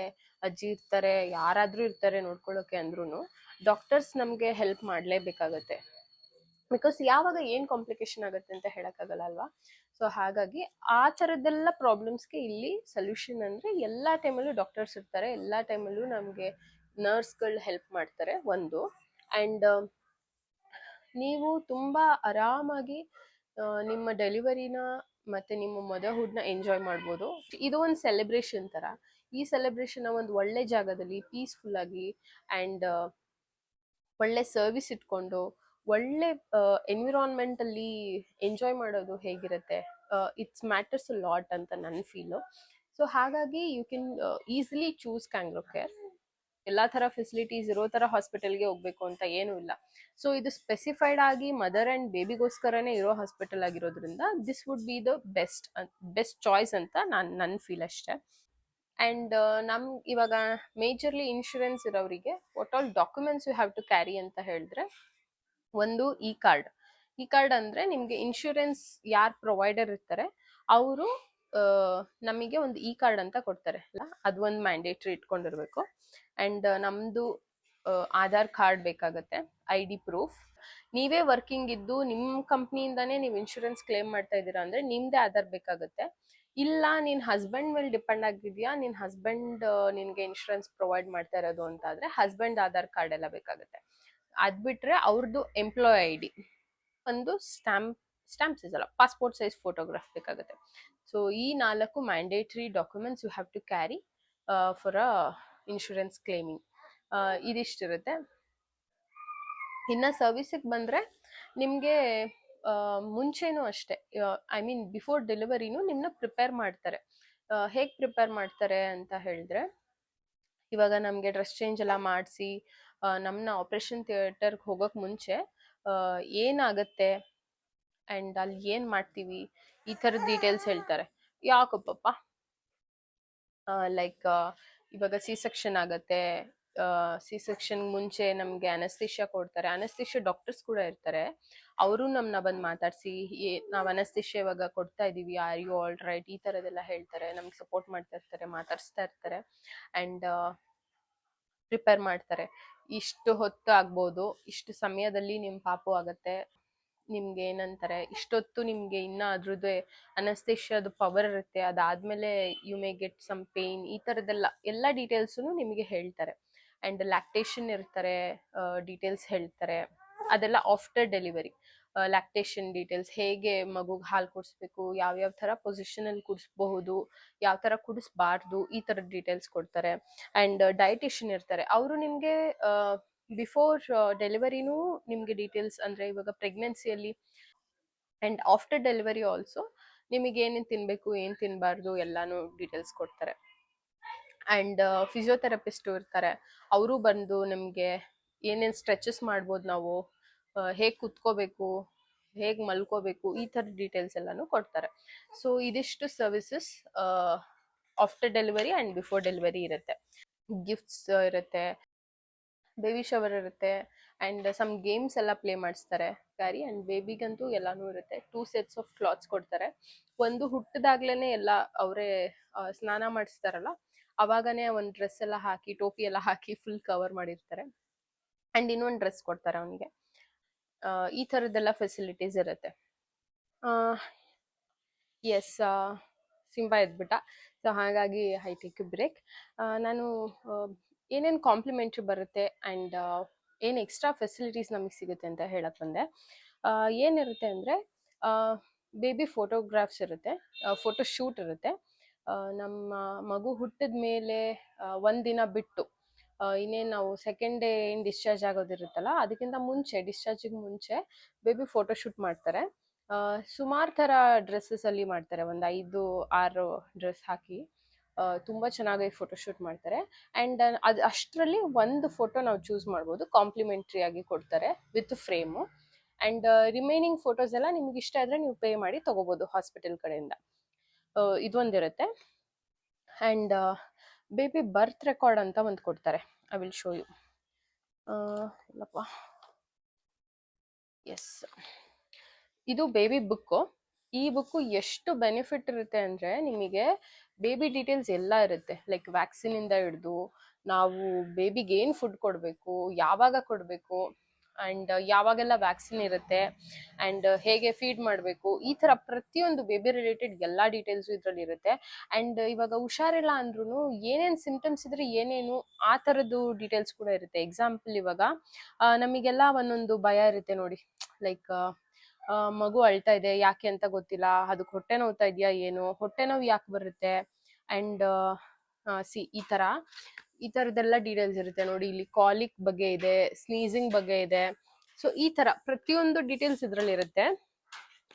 ಅಜ್ಜಿ ಇರ್ತಾರೆ, ಯಾರಾದ್ರೂ ಇರ್ತಾರೆ ನೋಡ್ಕೊಳ್ಳೋಕೆ ಅಂದ್ರೂ ಡಾಕ್ಟರ್ಸ್ ನಮ್ಗೆ ಹೆಲ್ಪ್ ಮಾಡ್ಲೇಬೇಕಾಗತ್ತೆ. ಬಿಕಾಸ್ ಯಾವಾಗ ಏನ್ ಕಾಂಪ್ಲಿಕೇಶನ್ ಆಗುತ್ತೆ ಅಂತ ಹೇಳಕ್ಕಾಗಲ್ಲ ಅಲ್ವಾ. ಸೊ ಹಾಗಾಗಿ ಆ ತರದ್ದೆಲ್ಲ ಪ್ರಾಬ್ಲಮ್ಸ್ಗೆ ಇಲ್ಲಿ ಸೊಲ್ಯೂಷನ್ ಅಂದ್ರೆ ಎಲ್ಲಾ ಟೈಮಲ್ಲೂ ಡಾಕ್ಟರ್ಸ್ ಇರ್ತಾರೆ, ಎಲ್ಲಾ ಟೈಮಲ್ಲೂ ನಮ್ಗೆ ನರ್ಸ್ಗಳು ಹೆಲ್ಪ್ ಮಾಡ್ತಾರೆ ಒಂದು. ಅಂಡ್ ನೀವು ತುಂಬಾ ಆರಾಮಾಗಿ ನಿಮ್ಮ ಡೆಲಿವರಿನ ಮತ್ತೆ ನಿಮ್ಮ ಮದರ್ಹುಡ್ ನ ಎಂಜಾಯ್ ಮಾಡ್ಬೋದು. ಇದು ಒಂದು ಸೆಲೆಬ್ರೇಷನ್ ತರ. ಈ ಸೆಲೆಬ್ರೇಷನ್ ಒಂದು ಒಳ್ಳೆ ಜಾಗದಲ್ಲಿ ಪೀಸ್ಫುಲ್ ಆಗಿ ಅಂಡ್ ಒಳ್ಳೆ ಸರ್ವಿಸ್ ಇಟ್ಕೊಂಡು ಒಳ್ಳೆ ಎನ್ವಿರಾನ್ಮೆಂಟ್ ಅಲ್ಲಿ ಎಂಜಾಯ್ ಮಾಡೋದು ಹೇಗಿರುತ್ತೆ, ಇಟ್ಸ್ ಮ್ಯಾಟರ್ಸ್ ಲಾಟ್ ಅಂತ ನನ್ನ ಫೀಲು. ಸೊ ಹಾಗಾಗಿ you can easily choose Kangaroo Care. ಎಲ್ಲಾ ತರ ಫೆಸಿಲಿಟೀಸ್ ಇರೋ ತರ ಹಾಸ್ಪಿಟಲ್ಗೆ ಹೋಗ್ಬೇಕು ಅಂತ ಏನೂ ಇಲ್ಲ. ಸೊ ಇದು ಸ್ಪೆಸಿಫೈಡ್ ಆಗಿ ಮದರ್ ಅಂಡ್ ಬೇಬಿಗೋಸ್ಕರನೇ ಇರೋ ಹಾಸ್ಪಿಟಲ್ ಆಗಿರೋದ್ರಿಂದ this would be the best choice ಅಂತ ನನ್ನ ಫೀಲ್ ಅಷ್ಟೇ. ಅಂಡ್ ನಮ್ ಇವಾಗ ಮೇಜರ್ಲಿ ಇನ್ಶೂರೆನ್ಸ್ ಇರೋರಿಗೆ what all documents you have to carry ಅಂತ ಹೇಳಿದ್ರೆ, ಒಂದು ಇ ಕಾರ್ಡ್. ಇ ಕಾರ್ಡ್ ಅಂದ್ರೆ ನಿಮ್ಗೆ ಇನ್ಶೂರೆನ್ಸ್ ಯಾರು ಪ್ರೊವೈಡರ್ ಇರ್ತಾರೆ ಅವರು ನಮಗೆ ಒಂದು ಇ ಕಾರ್ಡ್ ಅಂತ ಕೊಡ್ತಾರೆ, ಅದು ಒಂದು ಮ್ಯಾಂಡೇಟ್ರಿ ಇಟ್ಕೊಂಡಿರ್ಬೇಕು. ಅಂಡ್ ನಮ್ದು ಆಧಾರ್ ಕಾರ್ಡ್ ಬೇಕಾಗತ್ತೆ, ID ಪ್ರೂಫ್. ನೀವೇ ವರ್ಕಿಂಗ್ ಇದ್ದು ನಿಮ್ ಕಂಪ್ನಿಯಿಂದಾನೇ ನೀವು ಇನ್ಶೂರೆನ್ಸ್ ಕ್ಲೇಮ್ ಮಾಡ್ತಾ ಇದ್ದೀರಾ ಅಂದ್ರೆ ನಿಮ್ದೇ ಆಧಾರ್ ಬೇಕಾಗುತ್ತೆ. ಇಲ್ಲ ನಿನ್ ಹಸ್ಬೆಂಡ್ ಮೇಲೆ ಡಿಪೆಂಡ್ ಆಗಿದ್ಯಾ, ನಿನ್ ಹಸ್ಬೆಂಡ್ ನಿನ್ಗೆ ಇನ್ಶೂರೆನ್ಸ್ ಪ್ರೊವೈಡ್ ಮಾಡ್ತಾ ಇರೋದು ಅಂತ ಆದ್ರೆ ಹಸ್ಬೆಂಡ್ ಆಧಾರ್ ಕಾರ್ಡ್ ಎಲ್ಲ ಬೇಕಾಗುತ್ತೆ. ಅದ್ ಬಿಟ್ರೆ ಅವ್ರದ್ದು ಎಂಪ್ಲಾಯ್ ID, ಒಂದು ಸ್ಟ್ಯಾಂಪ್ಸ್ ಇದಲ್ಲ, ಪಾಸ್ಪೋರ್ಟ್ ಸೈಜ್ ಫೋಟೋಗ್ರಾಫ್ ಬೇಕಾಗುತ್ತೆ. ಸೊ ಈ 4 mandatory documents you have to carry for a insurance claiming. ಇದಿಷ್ಟಿರುತ್ತೆ. ಇನ್ನ ಸರ್ವಿಸಿಗೆ ಬಂದ್ರೆ ನಿಮ್ಗೆ ಮುಂಚೆನೂ ಅಷ್ಟೇ, ಐ ಮೀನ್ ಬಿಫೋರ್ ಡೆಲಿವರಿನೂ ನಿಮ್ನ ಪ್ರಿಪೇರ್ ಮಾಡ್ತಾರೆ. ಹೇಗ್ ಪ್ರಿಪೇರ್ ಮಾಡ್ತಾರೆ ಅಂತ ಹೇಳಿದ್ರೆ, ಇವಾಗ ನಮ್ಗೆ ಡ್ರೆಸ್ ಚೇಂಜ್ ಎಲ್ಲ ಮಾಡಿಸಿ ನಮ್ನ ಆಪರೇಷನ್ ಥಿಯೇಟರ್ಗೆ ಹೋಗೋಕ್ ಮುಂಚೆ ಏನಾಗತ್ತೆ ಅಂಡ್ ಅಲ್ಲಿ ಏನ್ ಮಾಡ್ತೀವಿ ಈ ಥರದ ಡೀಟೇಲ್ಸ್ ಹೇಳ್ತಾರೆ. ಯಾಕಪ್ಪಪ್ಪ, ಲೈಕ್ ಇವಾಗ ಸಿ ಸೆಕ್ಷನ್ ಆಗತ್ತೆ, ಸಿ ಸೆಕ್ಷನ್ ಮುಂಚೆ ನಮ್ಗೆ ಅನಸ್ತಿಷ್ಯ ಕೊಡ್ತಾರೆ, ಅನಸ್ತಿಷ್ಯ ಡಾಕ್ಟರ್ಸ್ ಕೂಡ ಇರ್ತಾರೆ, ಅವರು ನಮ್ನ ಬಂದು ಮಾತಾಡ್ಸಿ ನಾವ್ ಅನಸ್ತಿಷ್ಯ ಇವಾಗ ಕೊಡ್ತಾ ಇದೀವಿ, ಆರ್ ಯು ಆಲ್ ರೈಟ್, ಈ ತರದೆಲ್ಲ ಹೇಳ್ತಾರೆ, ನಮ್ಗೆ ಸಪೋರ್ಟ್ ಮಾಡ್ತಾ ಇರ್ತಾರೆ, ಮಾತಾಡ್ಸ್ತಾ ಇರ್ತಾರೆ ಅಂಡ್ ಪ್ರಿಪೇರ್ ಮಾಡ್ತಾರೆ. ಇಷ್ಟು ಹೊತ್ತು ಆಗ್ಬೋದು, ಇಷ್ಟು ಸಮಯದಲ್ಲಿ ನಿಮ್ ಪಾಪು ಆಗತ್ತೆ, ನಿಮ್ಗೆ ಏನಂತಾರೆ ಇಷ್ಟೊತ್ತು ನಿಮ್ಗೆ ಇನ್ನ ಅದ್ರದ್ದು ಅನಸ್ತೇಷಿಯಾದ ಪವರ್ ಇರುತ್ತೆ, ಅದಾದ್ಮೇಲೆ you may get some pain, ಈ ತರದೆಲ್ಲ ಎಲ್ಲ ಡೀಟೇಲ್ಸ್ನು ನಿಮಗೆ ಹೇಳ್ತಾರೆ. ಅಂಡ್ ಲ್ಯಾಕ್ಟೇಷನ್ ಇರ್ತಾರೆ, ಡೀಟೇಲ್ಸ್ ಹೇಳ್ತಾರೆ, ಅದೆಲ್ಲ ಆಫ್ಟರ್ ಡೆಲಿವರಿ. ಲ್ಯಾಕ್ಟೇಷನ್ ಡೀಟೇಲ್ಸ್, ಹೇಗೆ ಮಗುಗೆ ಹಾಲು ಕುಡಿಸ್ಬೇಕು, ಯಾವ್ಯಾವ ತರ ಪೊಸಿಷನ್ ಅಲ್ಲಿ ಕುಡಿಸ್ಬಹುದು, ಯಾವ ತರ ಕುಡಿಸ್ಬಾರ್ದು, ಈ ತರದ ಡೀಟೇಲ್ಸ್ ಕೊಡ್ತಾರೆ. ಅಂಡ್ ಡಯಟಿಷಿಯನ್ ಇರ್ತಾರೆ, ಅವರು ನಿಮ್ಗೆ ಬಿಫೋರ್ ಡೆಲಿವರಿನೂ ನಿಮ್ಗೆ ಡೀಟೇಲ್ಸ್, ಅಂದ್ರೆ ಇವಾಗ ಪ್ರೆಗ್ನೆನ್ಸಿಯಲ್ಲಿ ಅಂಡ್ ಆಫ್ಟರ್ ಡೆಲಿವರಿ ಆಲ್ಸೋ ನಿಮಗೆ ಏನೇನು ತಿನ್ಬೇಕು ಏನ್ ತಿನ್ಬಾರ್ದು ಎಲ್ಲಾನು ಡೀಟೇಲ್ಸ್ ಕೊಡ್ತಾರೆ. ಅಂಡ್ ಫಿಸಿಯೋಥೆರಪಿಸ್ಟು ಇರ್ತಾರೆ, ಅವರು ಬಂದು ನಿಮ್ಗೆ ಏನೇನು ಸ್ಟ್ರೆಚಸ್ ಮಾಡ್ಬೋದು, ನಾವು ಹೇಗೆ ಕುತ್ಕೋಬೇಕು, ಹೇಗೆ ಮಲ್ಕೋಬೇಕು, ಈ ಥರ ಡೀಟೇಲ್ಸ್ ಎಲ್ಲಾನು ಕೊಡ್ತಾರೆ. ಸೊ ಇದಿಷ್ಟು services after delivery and before delivery ಇರುತ್ತೆ. ಗಿಫ್ಟ್ಸ್ ಇರುತ್ತೆ, ಬೇಬಿ ಶವರ್ ಇರುತ್ತೆ ಅಂಡ್ ಸಮ್ ಗೇಮ್ಸ್ ಎಲ್ಲ ಪ್ಲೇ ಮಾಡಿಸ್ತಾರೆ ಕ್ಯಾರಿ. ಅಂಡ್ ಬೇಬಿಗಂತೂ ಎಲ್ಲಾನು ಇರುತ್ತೆ. 2 sets ಆಫ್ ಕ್ಲಾತ್ಸ್ ಕೊಡ್ತಾರೆ. ಒಂದು ಹುಟ್ಟಿದಾಗ್ಲೇನೆ ಎಲ್ಲ ಅವರೇ ಸ್ನಾನ ಮಾಡಿಸ್ತಾರಲ್ಲ, ಅವಾಗನೇ ಒಂದು ಡ್ರೆಸ್ ಎಲ್ಲ ಹಾಕಿ ಟೋಪಿ ಎಲ್ಲ ಹಾಕಿ ಫುಲ್ ಕವರ್ ಮಾಡಿರ್ತಾರೆ ಅಂಡ್ ಇನ್ನೊಂದು ಡ್ರೆಸ್ ಕೊಡ್ತಾರೆ ಅವನಿಗೆ. ಈ ಥರದ್ದೆಲ್ಲ ಫೆಸಿಲಿಟೀಸ್ ಇರುತ್ತೆ. ಎಸ್, ಸಿಂಬಾ ಎದ್ಬಿಟ್ಟ, ಸೊ ಹಾಗಾಗಿ ಐ ಟೇಕ್ ಬ್ರೇಕ್. ನಾನು ಏನೇನು ಕಾಂಪ್ಲಿಮೆಂಟ್ರಿ ಬರುತ್ತೆ ಆ್ಯಂಡ್ ಏನು ಎಕ್ಸ್ಟ್ರಾ ಫೆಸಿಲಿಟೀಸ್ ನಮಗೆ ಸಿಗುತ್ತೆ ಅಂತ ಹೇಳಕ್ ಬಂದೆ. ಏನಿರುತ್ತೆ ಅಂದರೆ, ಬೇಬಿ ಫೋಟೋಗ್ರಾಫ್ಸ್ ಇರುತ್ತೆ, ಫೋಟೋ ಶೂಟ್ ಇರುತ್ತೆ. ನಮ್ಮ ಮಗು ಹುಟ್ಟಿದ ಮೇಲೆ ಒಂದಿನ ಬಿಟ್ಟು, ಇನ್ನೇನು ನಾವು ಸೆಕೆಂಡ್ ಡೇ ಏನು ಡಿಸ್ಚಾರ್ಜ್ ಆಗೋದಿರುತ್ತಲ್ಲ, ಅದಕ್ಕಿಂತ ಮುಂಚೆ, ಡಿಸ್ಚಾರ್ಜಿಗೆ ಮುಂಚೆ ಬೇಬಿ ಫೋಟೋ ಶೂಟ್ ಮಾಡ್ತಾರೆ. ಸುಮಾರು ಥರ ಡ್ರೆಸ್ಸಸ್ ಅಲ್ಲಿ ಮಾಡ್ತಾರೆ, ಒಂದು 5-6 ಡ್ರೆಸ್ ಹಾಕಿ ತುಂಬ ಚೆನ್ನಾಗಿ ಫೋಟೋಶೂಟ್ ಮಾಡ್ತಾರೆ. ಆ್ಯಂಡ್ ಅದು ಅಷ್ಟರಲ್ಲಿ ಒಂದು ಫೋಟೋ ನಾವು ಚೂಸ್ ಮಾಡ್ಬೋದು, ಕಾಂಪ್ಲಿಮೆಂಟ್ರಿ ಆಗಿ ಕೊಡ್ತಾರೆ with frame. And remaining photos ಎಲ್ಲ ನಿಮ್ಗೆ ಇಷ್ಟ ಆದರೆ ನೀವು ಪೇ ಮಾಡಿ ತೊಗೋಬೋದು ಹಾಸ್ಪಿಟಲ್ ಕಡೆಯಿಂದ. ಇದೊಂದಿರುತ್ತೆ. ಆ್ಯಂಡ್ ಬೇಬಿ ಬರ್ತ್ ರೆಕಾರ್ಡ್ ಅಂತ ಒಂದು ಕೊಡ್ತಾರೆ, ಐ ವಿಲ್ ಶೋ ಯು. ಇಲ್ಲಪ್ಪ, ಎಸ್, ಇದು ಬೇಬಿ ಬುಕ್ಕು. ಈ ಬುಕ್ಕು ಎಷ್ಟು ಬೆನಿಫಿಟ್ ಇರುತ್ತೆ ಅಂದರೆ, ನಿಮಗೆ ಬೇಬಿ ಡೀಟೇಲ್ಸ್ ಎಲ್ಲ ಇರುತ್ತೆ. ಲೈಕ್ ವ್ಯಾಕ್ಸಿನ್ ಇಂದ ಹಿಡಿದು ನಾವು ಬೇಬಿಗೆ ಏನು ಫುಡ್ ಕೊಡಬೇಕು, ಯಾವಾಗ ಕೊಡಬೇಕು, ಆ್ಯಂಡ್ ಯಾವಾಗೆಲ್ಲ ವ್ಯಾಕ್ಸಿನ್ ಇರುತ್ತೆ, ಆ್ಯಂಡ್ ಹೇಗೆ ಫೀಡ್ ಮಾಡಬೇಕು, ಈ ಥರ ಪ್ರತಿಯೊಂದು ಬೇಬಿ ರಿಲೇಟೆಡ್ ಎಲ್ಲ ಡೀಟೇಲ್ಸು ಇದರಲ್ಲಿ ಇರುತ್ತೆ. ಆ್ಯಂಡ್ ಇವಾಗ ಹುಷಾರಿಲ್ಲ ಅಂದ್ರೂ ಏನೇನು ಸಿಂಪ್ಟಮ್ಸ್ ಇದ್ರೆ ಏನೇನು ಆ ಥರದ್ದು ಡೀಟೇಲ್ಸ್ ಕೂಡ ಇರುತ್ತೆ. ಎಕ್ಸಾಂಪಲ್ ಇವಾಗ ನಮಗೆಲ್ಲ ಒಂದೊಂದು ಭಯ ಇರುತ್ತೆ ನೋಡಿ. ಲೈಕ್ ಮಗು ಅಳ್ತಾ ಇದೆ, ಯಾಕೆ ಅಂತ ಗೊತ್ತಿಲ್ಲ, ಅದಕ್ಕೆ ಹೊಟ್ಟೆ ನೋವ್ತಾ ಇದೆಯಾ, ಏನು ಹೊಟ್ಟೆ ನೋವು ಯಾಕೆ ಬರುತ್ತೆ, ಆ್ಯಂಡ್ ಈ ಥರದ್ದೆಲ್ಲ ಡೀಟೇಲ್ಸ್ ಇರುತ್ತೆ ನೋಡಿ. ಇಲ್ಲಿ ಕಾಲಿಕ್ ಬಗ್ಗೆ ಇದೆ, ಸ್ನೀಸಿಂಗ್ ಬಗ್ಗೆ ಇದೆ. ಸೊ ಈ ಥರ ಪ್ರತಿಯೊಂದು ಡೀಟೇಲ್ಸ್ ಇದರಲ್ಲಿ ಇರುತ್ತೆ.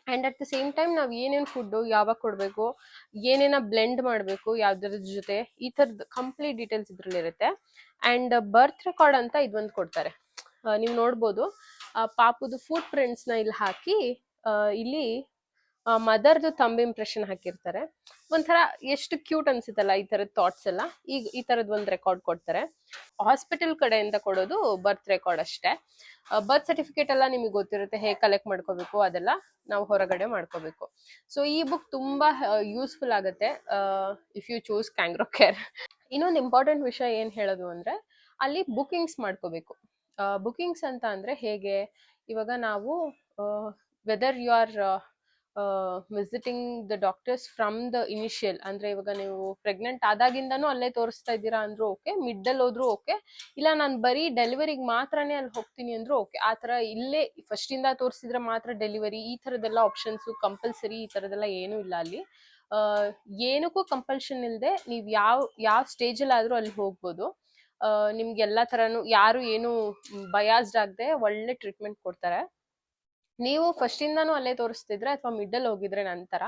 And at the same time ನಾವು ಏನೇನು ಫುಡ್ಡು ಯಾವಾಗ ಕೊಡಬೇಕು, ಏನೇನ ಬ್ಲೆಂಡ್ ಮಾಡಬೇಕು ಯಾವ್ದ್ರ ಜೊತೆ, ಈ ಥರದ್ದು ಕಂಪ್ಲೀಟ್ ಡೀಟೇಲ್ಸ್ ಇದರಲ್ಲಿ ಇರುತ್ತೆ. ಆ್ಯಂಡ್ ಬರ್ತ್ ರೆಕಾರ್ಡ್ ಅಂತ ಇದೊಂದು ಕೊಡ್ತಾರೆ. ನೀವು ನೋಡ್ಬೋದು ಪಾಪುದು ಫುಟ್ ಪ್ರಿಂಟ್ಸ್ನ ಇಲ್ಲಿ ಹಾಕಿ ಇಲ್ಲಿ ಮದರ್ದು ಥಂಬ್ ಇಂಪ್ರೆಷನ್ ಹಾಕಿರ್ತಾರೆ. ಒಂಥರ ಎಷ್ಟು ಕ್ಯೂಟ್ ಅನ್ಸುತ್ತಲ್ಲ ಈ ಥರದ ಥಾಟ್ಸ್ ಎಲ್ಲ. ಈಗ ಈ ಥರದ್ದು ಒಂದು ರೆಕಾರ್ಡ್ ಕೊಡ್ತಾರೆ. ಹಾಸ್ಪಿಟಲ್ ಕಡೆಯಿಂದ ಕೊಡೋದು ಬರ್ತ್ ರೆಕಾರ್ಡ್ ಅಷ್ಟೇ. ಬರ್ತ್ ಸರ್ಟಿಫಿಕೇಟ್ ಎಲ್ಲ ನಿಮಗೆ ಗೊತ್ತಿರುತ್ತೆ, ಹೇಗೆ ಕಲೆಕ್ಟ್ ಮಾಡ್ಕೋಬೇಕು ಅದೆಲ್ಲ ನಾವು ಹೊರಗಡೆ ಮಾಡ್ಕೋಬೇಕು. ಸೊ ಈ ಬುಕ್ ತುಂಬಾ ಯೂಸ್ಫುಲ್ ಆಗುತ್ತೆ if you choose Kangaroo care. ಇನ್ನೊಂದು ಇಂಪಾರ್ಟೆಂಟ್ ವಿಷಯ ಏನು ಹೇಳೋದು ಅಂದರೆ, ಅಲ್ಲಿ ಬುಕಿಂಗ್ಸ್ ಮಾಡ್ಕೋಬೇಕು. ಬುಕಿಂಗ್ಸ್ ಅಂತ ಅಂದರೆ ಹೇಗೆ, ಇವಾಗ ನಾವು whether you are visiting the doctors from the initial, ಅಂದರೆ ಇವಾಗ ನೀವು ಪ್ರೆಗ್ನೆಂಟ್ ಆದಾಗಿಂದನೂ ಅಲ್ಲೇ ತೋರಿಸ್ತಾ ಇದ್ದೀರಾ ಅಂದ್ರೂ ಓಕೆ, ಮಿಡ್ಡಲ್ಲಿ ಹೋದ್ರೂ ಓಕೆ, ಇಲ್ಲ ನಾನು ಬರೀ ಡೆಲಿವರಿಗೆ ಮಾತ್ರನೇ ಅಲ್ಲಿ ಹೋಗ್ತೀನಿ ಅಂದ್ರೂ ಓಕೆ. ಆ ಥರ ಇಲ್ಲೇ ಫಸ್ಟಿಂದ ತೋರಿಸಿದ್ರೆ ಮಾತ್ರ ಡೆಲಿವರಿ, ಈ ಥರದ್ದೆಲ್ಲ ಆಪ್ಷನ್ಸು ಕಂಪಲ್ಸರಿ ಈ ಥರದ್ದೆಲ್ಲ ಏನೂ ಇಲ್ಲ ಅಲ್ಲಿ. ಏನಕ್ಕೂ ಕಂಪಲ್ಷನ್ ಇಲ್ಲದೆ ನೀವು ಯಾವ ಸ್ಟೇಜಲ್ಲಿ ಆದರೂ ಅಲ್ಲಿ ಹೋಗ್ಬೋದು. ನಿಮ್ಗೆ ಎಲ್ಲ ಥರನೂ ಯಾರು ಏನು ಬಯಾಸ್ಡ್ ಆಗದೆ ಒಳ್ಳೆ ಟ್ರೀಟ್ಮೆಂಟ್ ಕೊಡ್ತಾರೆ. ನೀವು ಫಸ್ಟಿಂದಾನು ಅಲ್ಲೇ ತೋರಿಸ್ತಿದ್ರೆ ಅಥವಾ ಮಿಡ್ಡಲ್ ಹೋಗಿದ್ರೆ ನಂತರ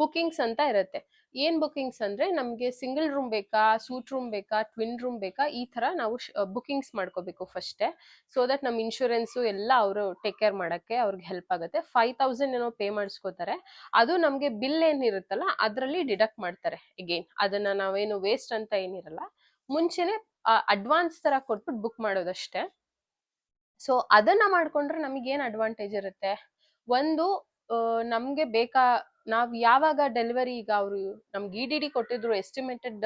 ಬುಕಿಂಗ್ಸ್ ಅಂತ ಇರುತ್ತೆ. ಏನ್ ಬುಕಿಂಗ್ಸ್ ಅಂದ್ರೆ, ನಮ್ಗೆ ಸಿಂಗಲ್ ರೂಮ್ ಬೇಕಾ, ಸೂಟ್ ರೂಮ್ ಬೇಕಾ, ಟ್ವಿನ್ ರೂಮ್ ಬೇಕಾ, ಈ ತರ ನಾವು ಬುಕಿಂಗ್ಸ್ ಮಾಡ್ಕೋಬೇಕು ಫಸ್ಟೇ. ಸೊ ದಟ್ ನಮ್ಮ ಇನ್ಶೂರೆನ್ಸು ಎಲ್ಲ ಅವರು ಟೇಕ್ ಕೇರ್ ಮಾಡಕ್ಕೆ ಅವ್ರಿಗೆ ಹೆಲ್ಪ್ ಆಗುತ್ತೆ. 5,000 ಏನೋ ಪೇ ಮಾಡಿಸ್ಕೋತಾರೆ. ಅದು ನಮ್ಗೆ ಬಿಲ್ ಏನಿರುತ್ತಲ್ಲ ಅದರಲ್ಲಿ ಡಿಡಕ್ಟ್ ಮಾಡ್ತಾರೆ. ಎಗೇನ್ ಅದನ್ನ ನಾವೇನು ವೇಸ್ಟ್ ಅಂತ ಏನಿರಲ್ಲ, ಮುಂಚೆನೆ ಅಡ್ವಾನ್ಸ್ ತರ ಕೊಟ್ಬಿಟ್ಟು ಬುಕ್ ಮಾಡೋದಷ್ಟೇ. ಸೊ ಅದನ್ನ ಮಾಡ್ಕೊಂಡ್ರೆ ನಮಗೇನು ಅಡ್ವಾಂಟೇಜ್ ಇರುತ್ತೆ, ಒಂದು ನಮ್ಗೆ ನಾವ್ ಯಾವಾಗ ಡೆಲಿವರಿ, ಈಗ ಅವರು ನಮ್ಗೆ EDD ಕೊಟ್ಟಿದ್ರು, ಎಸ್ಟಿಮೇಟೆಡ್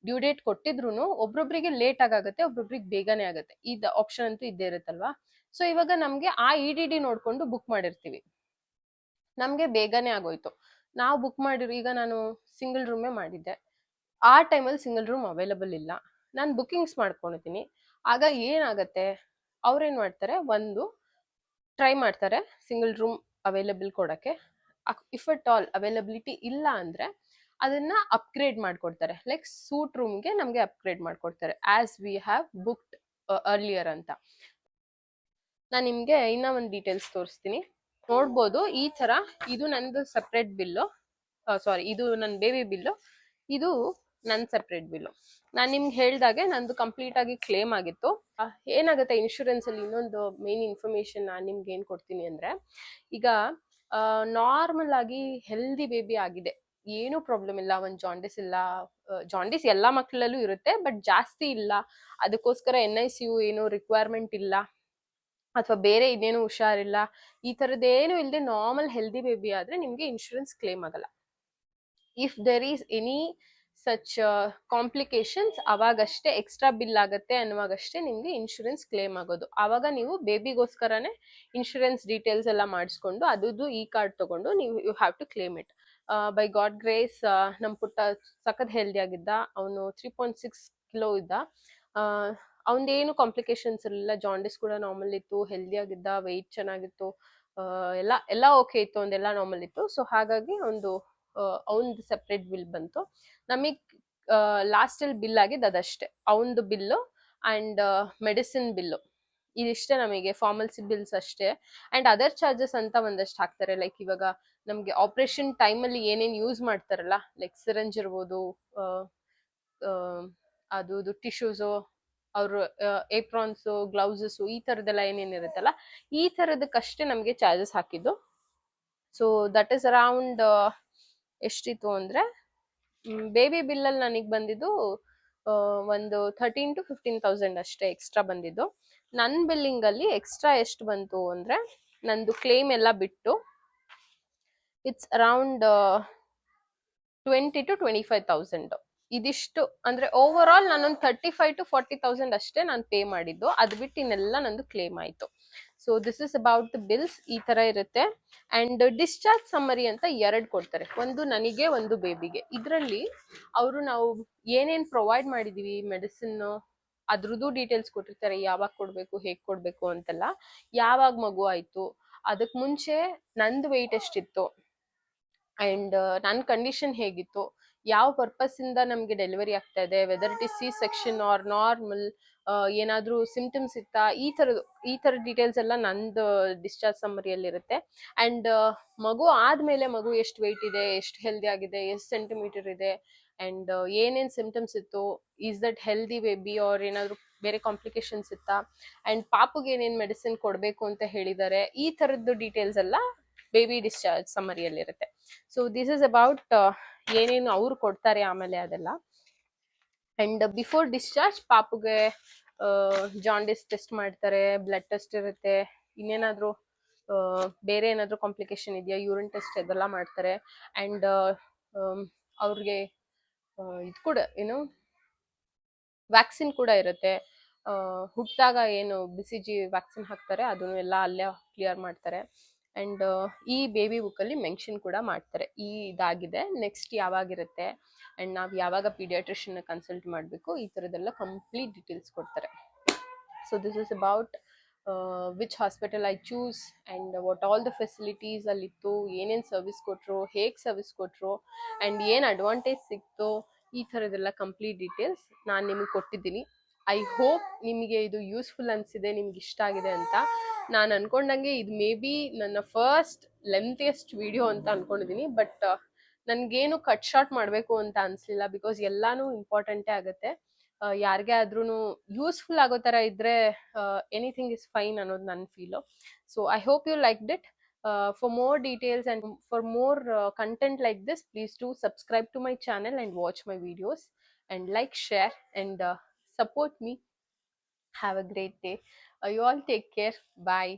ಡ್ಯೂ ಡೇಟ್ ಕೊಟ್ಟಿದ್ರು ಒಬ್ರೊಬ್ರಿಗೆ ಲೇಟ್ ಆಗುತ್ತೆ, ಒಬ್ರೊಬ್ರಿಗೆ ಬೇಗನೆ ಆಗುತ್ತೆ. ಇದು ಆಪ್ಷನ್ ಅಂತೂ ಇದ್ದೇ ಇರುತ್ತಲ್ವಾ. ಸೊ ಇವಾಗ ನಮ್ಗೆ ಆ EDD ನೋಡ್ಕೊಂಡು ಬುಕ್ ಮಾಡಿರ್ತೀವಿ, ನಮ್ಗೆ ಬೇಗನೆ ಆಗೋಯ್ತು. ನಾವು ಬುಕ್ ಮಾಡಿರೋ, ಈಗ ನಾನು ಸಿಂಗಲ್ ರೂಮೇ ಮಾಡಿದ್ದೆ, ಆ ಟೈಮಲ್ಲಿ ಸಿಂಗಲ್ ರೂಮ್ ಅವೈಲಬಲ್ ಇಲ್ಲ, ನಾನು ಬುಕಿಂಗ್ಸ್ ಮಾಡ್ಕೊಂಡಿದ್ದೀನಿ. ಆಗ ಏನಾಗತ್ತೆ, ಅವ್ರೇನ್ ಮಾಡ್ತಾರೆ, ಒಂದು ಟ್ರೈ ಮಾಡ್ತಾರೆ ಸಿಂಗಲ್ ರೂಮ್ ಅವೈಲಬಲ್ ಕೊಡಕ್ಕೆ. ಇಫ್ ಅಟ್ ಆಲ್ ಅವೈಲಬಿಲಿಟಿ ಇಲ್ಲ ಅಂದ್ರೆ ಅದನ್ನ ಅಪ್ಗ್ರೇಡ್ ಮಾಡ್ಕೊಡ್ತಾರೆ. ಲೈಕ್ ಸೂಟ್ ರೂಮ್ಗೆ ನಮ್ಗೆ ಅಪ್ಗ್ರೇಡ್ ಮಾಡ್ಕೊಡ್ತಾರೆ, as we have booked earlier ಅಂತ. ನಾನು ನಿಮ್ಗೆ ಇನ್ನ ಒಂದು ಡೀಟೇಲ್ಸ್ ತೋರಿಸ್ತೀನಿ. ನೋಡ್ಬೋದು ಈ ತರ, ಇದು ನಂದು ಸಪ್ರೇಟ್ ಬಿಲ್ಲು, ಸಾರಿ ಇದು ನನ್ನ ಬೇಬಿ ಬಿಲ್ಲು, ಇದು ನನ್ನ ಸಪ್ರೇಟ್ ಬಿಲ್ಲು. ನಾನು ನಿಮ್ಗೆ ಹೇಳ್ದಾಗೆ ನಂದು ಕಂಪ್ಲೀಟ್ ಆಗಿ ಕ್ಲೇಮ್ ಆಗಿತ್ತು. ಏನಾಗುತ್ತೆ ಇನ್ಶೂರೆನ್ಸ್ ಅಲ್ಲಿ, ಇನ್ನೊಂದು ಮೇನ್ ಇನ್ಫಾರ್ಮೇಶನ್ ನಾನು ನಿಮ್ಗೆ ಏನ್ ಕೊಡ್ತೀನಿ ಅಂದ್ರೆ, ಈಗ ನಾರ್ಮಲ್ ಆಗಿ ಹೆಲ್ದಿ ಬೇಬಿ ಆಗಿದೆ, ಏನು ಪ್ರಾಬ್ಲಮ್ ಇಲ್ಲ, ಒಂದು ಜಾಂಡಿಸ್ ಇಲ್ಲ. ಜಾಂಡಿಸ್ ಎಲ್ಲಾ ಮಕ್ಕಳಲ್ಲೂ ಇರುತ್ತೆ, ಬಟ್ ಜಾಸ್ತಿ ಇಲ್ಲ, ಅದಕ್ಕೋಸ್ಕರ NICU ಏನೋ ರಿಕ್ವೈರ್ಮೆಂಟ್ ಇಲ್ಲ, ಅಥವಾ ಬೇರೆ ಇನ್ನೇನು ಹುಷಾರಿಲ್ಲ, ಈ ಥರದ್ದೇನು ಇಲ್ಲದೆ ನಾರ್ಮಲ್ ಹೆಲ್ದಿ ಬೇಬಿ ಆದ್ರೆ ನಿಮ್ಗೆ ಇನ್ಶೂರೆನ್ಸ್ ಕ್ಲೇಮ್ ಆಗಲ್ಲ. If there is any such complications, ಅವಾಗಷ್ಟೇ ಎಕ್ಸ್ಟ್ರಾ ಬಿಲ್ ಆಗುತ್ತೆ ಅನ್ನುವಾಗಷ್ಟೇ ನಿಮ್ಗೆ ಇನ್ಶೂರೆನ್ಸ್ ಕ್ಲೇಮ್ ಆಗೋದು. ಆವಾಗ ನೀವು ಬೇಬಿಗೋಸ್ಕರನೇ ಇನ್ಶೂರೆನ್ಸ್ ಡೀಟೇಲ್ಸ್ ಎಲ್ಲ ಮಾಡಿಸ್ಕೊಂಡು ಅದುದು ಕಾರ್ಡ್ ತಗೊಂಡು ನೀವು you have to claim it. By God grace ನಮ್ಮ ಪುಟ್ಟ ಸಖತ್ ಹೆಲ್ದಿ ಆಗಿದ್ದ, ಅವನು 3.6 ಕಿಲೋ ಇದ್ದ. ಅವನದೇನು ಕಾಂಪ್ಲಿಕೇಶನ್ಸ್ ಇರಲಿಲ್ಲ, ಜಾಂಡಿಸ್ ಕೂಡ ನಾರ್ಮಲ್ ಇತ್ತು, ಹೆಲ್ದಿ ಆಗಿದ್ದ, ವೆಯ್ಟ್ ಚೆನ್ನಾಗಿತ್ತು, ಎಲ್ಲ ಓಕೆ ಇತ್ತು, ಒಂದೆಲ್ಲ ನಾರ್ಮಲ್ ಇತ್ತು. ಸೊ ಹಾಗಾಗಿ ಅವನದು ಸೆಪ್ರೇಟ್ ಬಿಲ್ ಬಂತು. ನಮಗೆ ಲಾಸ್ಟಲ್ಲಿ ಬಿಲ್ ಆಗಿದ್ದು ಅದಷ್ಟೇ, ಅವನದು ಬಿಲ್ಲು ಆ್ಯಂಡ್ ಮೆಡಿಸಿನ್ ಬಿಲ್ಲು, ಇದಿಷ್ಟೇ ನಮಗೆ ಫಾರ್ಮಲ್ಸಿ ಬಿಲ್ಸ್ ಅಷ್ಟೇ. ಆ್ಯಂಡ್ ಅದರ್ ಚಾರ್ಜಸ್ ಅಂತ ಒಂದಷ್ಟು ಹಾಕ್ತಾರೆ. ಲೈಕ್ ಇವಾಗ ನಮಗೆ ಆಪರೇಷನ್ ಟೈಮಲ್ಲಿ ಏನೇನು ಯೂಸ್ ಮಾಡ್ತಾರಲ್ಲ, ಲೈಕ್ ಸಿರಂಜ್ ಇರ್ಬೋದು, ಅದು ಟಿಶ್ಯೂಸು, ಅವರು ಏಪ್ರಾನ್ಸು, ಗ್ಲೌಸಸ್ಸು, ಈ ಥರದ್ದೆಲ್ಲ ಏನೇನಿರುತ್ತಲ್ಲ, ಈ ಥರದಕ್ಕಷ್ಟೇ ನಮಗೆ ಚಾರ್ಜಸ್ ಹಾಕಿದ್ದು. ಸೊ ದಟ್ ಈಸ್ ಅರೌಂಡ್ ಎಷ್ಟಿತ್ತು ಅಂದರೆ, ಬೇಬಿ ಬಿಲ್ಲಲ್ಲಿ ನನಗೆ ಬಂದಿದ್ದು ಒಂದು 13,000 to 15,000 ಅಷ್ಟೇ ಎಕ್ಸ್ಟ್ರಾ ಬಂದಿದ್ದು. ನನ್ನ ಬಿಲ್ಲಿಂಗಲ್ಲಿ ಎಕ್ಸ್ಟ್ರಾ ಎಷ್ಟು ಬಂತು ಅಂದರೆ, ನಂದು ಕ್ಲೇಮ್ ಎಲ್ಲ ಬಿಟ್ಟು ಇಟ್ಸ್ ಅರೌಂಡ್ 20,000 to 25,000. ಇದಿಷ್ಟು ಅಂದ್ರೆ ಓವರ್ ಆಲ್ ನಾನೊಂದು 35,000 to 40,000 ಅಷ್ಟೇ ನಾನು ಪೇ ಮಾಡಿದ್ದು. ಅದು ಬಿಟ್ಟು ಇನ್ನೆಲ್ಲ ನಂದು ಕ್ಲೇಮ್ ಆಯ್ತು. So this is about the bills. ಈ ತರ ಇರುತ್ತೆ. ಅಂಡ್ ಡಿಸ್ಚಾರ್ಜ್ ಸಮ್ಮರಿ ಅಂತ 2 ಕೊಡ್ತಾರೆ, ಒಂದು ನನಗೆ ಒಂದು ಬೇಬಿಗೆ. ಇದರಲ್ಲಿ ಅವರು ನಾವು ಏನೇನ್ ಪ್ರೊವೈಡ್ ಮಾಡಿದೀವಿ ಮೆಡಿಸಿನ್ ಅದ್ರದ್ದು ಡೀಟೇಲ್ಸ್ ಕೊಟ್ಟಿರ್ತಾರೆ, ಯಾವಾಗ ಕೊಡ್ಬೇಕು, ಹೇಗ್ ಕೊಡ್ಬೇಕು ಅಂತೆಲ್ಲ. ಯಾವಾಗ ಮಗು ಆಯ್ತು, ಅದಕ್ ಮುಂಚೆ ನಂದು ವೆಯ್ಟ್ ಎಷ್ಟಿತ್ತು, ಅಂಡ್ ನನ್ನ ಕಂಡೀಷನ್ ಹೇಗಿತ್ತು, ಯಾವ ಪರ್ಪಸ್ ಇಂದ ನಮ್ಗೆ ಡೆಲಿವರಿ ಆಗ್ತಾ ಇದೆ, whether it is C section or normal, ಏನಾದ್ರೂ ಸಿಂಪ್ಟಮ್ಸ್ ಇತ್ತಾ, ಈ ತರ ಡೀಟೇಲ್ಸ್ ಎಲ್ಲ ನಂದು ಡಿಸ್ಚಾರ್ಜ್ ಸಮ್ಮರಿಯಲ್ಲಿ ಇರುತ್ತೆ. ಅಂಡ್ ಮಗು ಆದ್ಮೇಲೆ ಮಗು ಎಷ್ಟು ವೆಯ್ಟ್ ಇದೆ, ಎಷ್ಟು ಹೆಲ್ದಿ ಆಗಿದೆ, ಎಷ್ಟು ಸೆಂಟಿಮೀಟರ್ ಇದೆ, ಅಂಡ್ ಏನೇನ್ ಸಿಂಪ್ಟಮ್ಸ್ ಇತ್ತು, is that healthy baby or ಏನಾದ್ರು ಬೇರೆ ಕಾಂಪ್ಲಿಕೇಶನ್ಸ್ ಇತ್ತಾ, ಅಂಡ್ ಪಾಪುಗೆ ಏನೇನ್ ಮೆಡಿಸಿನ್ ಕೊಡ್ಬೇಕು ಅಂತ ಹೇಳಿದ್ದಾರೆ, ಈ ತರದ್ದು ಡೀಟೇಲ್ಸ್ ಎಲ್ಲ ಬೇಬಿ ಡಿಸ್ಚಾರ್ಜ್ ಸಮ್ಮರಿಯಲ್ಲಿ ಇರುತ್ತೆ. ಸೊ ದಿಸ್ ಇಸ್ ಅಬೌಟ್ ಏನೇನು ಅವ್ರು ಕೊಡ್ತಾರೆ ಆಮೇಲೆ ಅದೆಲ್ಲ. ಅಂಡ್ ಬಿಫೋರ್ ಡಿಸ್ಚಾರ್ಜ್ ಪಾಪುಗೆ ಜಾಂಡಿಸ್ ಟೆಸ್ಟ್ ಮಾಡ್ತಾರೆ, ಬ್ಲಡ್ ಟೆಸ್ಟ್ ಇರುತ್ತೆ, ಇನ್ನೇನಾದ್ರೂ ಬೇರೆ ಏನಾದ್ರೂ ಕಾಂಪ್ಲಿಕೇಶನ್ ಇದೆಯಾ, ಯೂರಿನ್ ಟೆಸ್ಟ್ ಇದೆಲ್ಲ ಮಾಡ್ತಾರೆ. ಅಂಡ್ ಅವ್ರಿಗೆ ಇದು ಕೂಡ ಏನು ವ್ಯಾಕ್ಸಿನ್ ಕೂಡ ಇರುತ್ತೆ. ಹುಟ್ಟಿದಾಗ ಏನು BCG ವ್ಯಾಕ್ಸಿನ್ ಹಾಕ್ತಾರೆ ಅದನ್ನು ಎಲ್ಲ ಅಲ್ಲೇ ಕ್ಲಿಯರ್ ಮಾಡ್ತಾರೆ. ಅಂಡ್ ಈ ಬೇಬಿ ಬುಕ್ ಅಲ್ಲಿ ಮೆನ್ಷನ್ ಕೂಡ ಮಾಡ್ತಾರೆ ಈ ಇದಾಗಿದೆ, ನೆಕ್ಸ್ಟ್ ಯಾವಾಗಿರುತ್ತೆ, ಅಂಡ್ ನಾವು ಯಾವಾಗ ಪೀಡಿಯಾಟ್ರಿಷಿಯನ್ ಕನ್ಸಲ್ಟ್ ಮಾಡಬೇಕು, ಈ ಥರದ್ದೆಲ್ಲ ಕಂಪ್ಲೀಟ್ ಡೀಟೇಲ್ಸ್ ಕೊಡ್ತಾರೆ. So this is about which hospital I choose and what all the facilities ಅಲ್ಲಿತ್ತು, ಏನೇನು ಸರ್ವಿಸ್ ಕೊಟ್ಟರು, ಹೇಗೆ ಸರ್ವಿಸ್ ಕೊಟ್ಟರು, ಆ್ಯಂಡ್ ಏನು ಅಡ್ವಾಂಟೇಜ್ ಸಿಕ್ತು, ಈ ಥರದ್ದೆಲ್ಲ ಕಂಪ್ಲೀಟ್ ಡೀಟೇಲ್ಸ್ ನಾನು ನಿಮಗೆ ಕೊಟ್ಟಿದ್ದೀನಿ. ಐ ಹೋಪ್ ನಿಮಗೆ ಇದು ಯೂಸ್ಫುಲ್ ಅನಿಸಿದೆ, ನಿಮ್ಗೆ ಇಷ್ಟ ಆಗಿದೆ ಅಂತ. ನಾನು ಅನ್ಕೊಂಡಂಗೆ ಇದು ಮೇ ಬಿ ನನ್ನ ಫಸ್ಟ್ ಲೆಂತಿಯೆಸ್ಟ್ ವಿಡಿಯೋ ಅಂತ ಅನ್ಕೊಂಡಿದ್ದೀನಿ. ಬಟ್ ನನಗೇನು ಕಟ್ ಶಾರ್ಟ್ ಮಾಡಬೇಕು ಅಂತ ಅನಿಸ್ಲಿಲ್ಲ, ಬಿಕಾಸ್ ಎಲ್ಲಾನು ಇಂಪಾರ್ಟೆಂಟೇ ಆಗುತ್ತೆ. ಯಾರಿಗೇ ಆದ್ರೂ ಯೂಸ್ಫುಲ್ ಆಗೋ ಥರ ಇದ್ರೆ ಎನಿಥಿಂಗ್ ಇಸ್ ಫೈನ್ ಅನ್ನೋದು ನನ್ನ feel. So I hope you liked it. For more details and for more content like this, please do subscribe to my channel and watch my videos, and like, share, and support me. Have a great day. You all take care. Bye.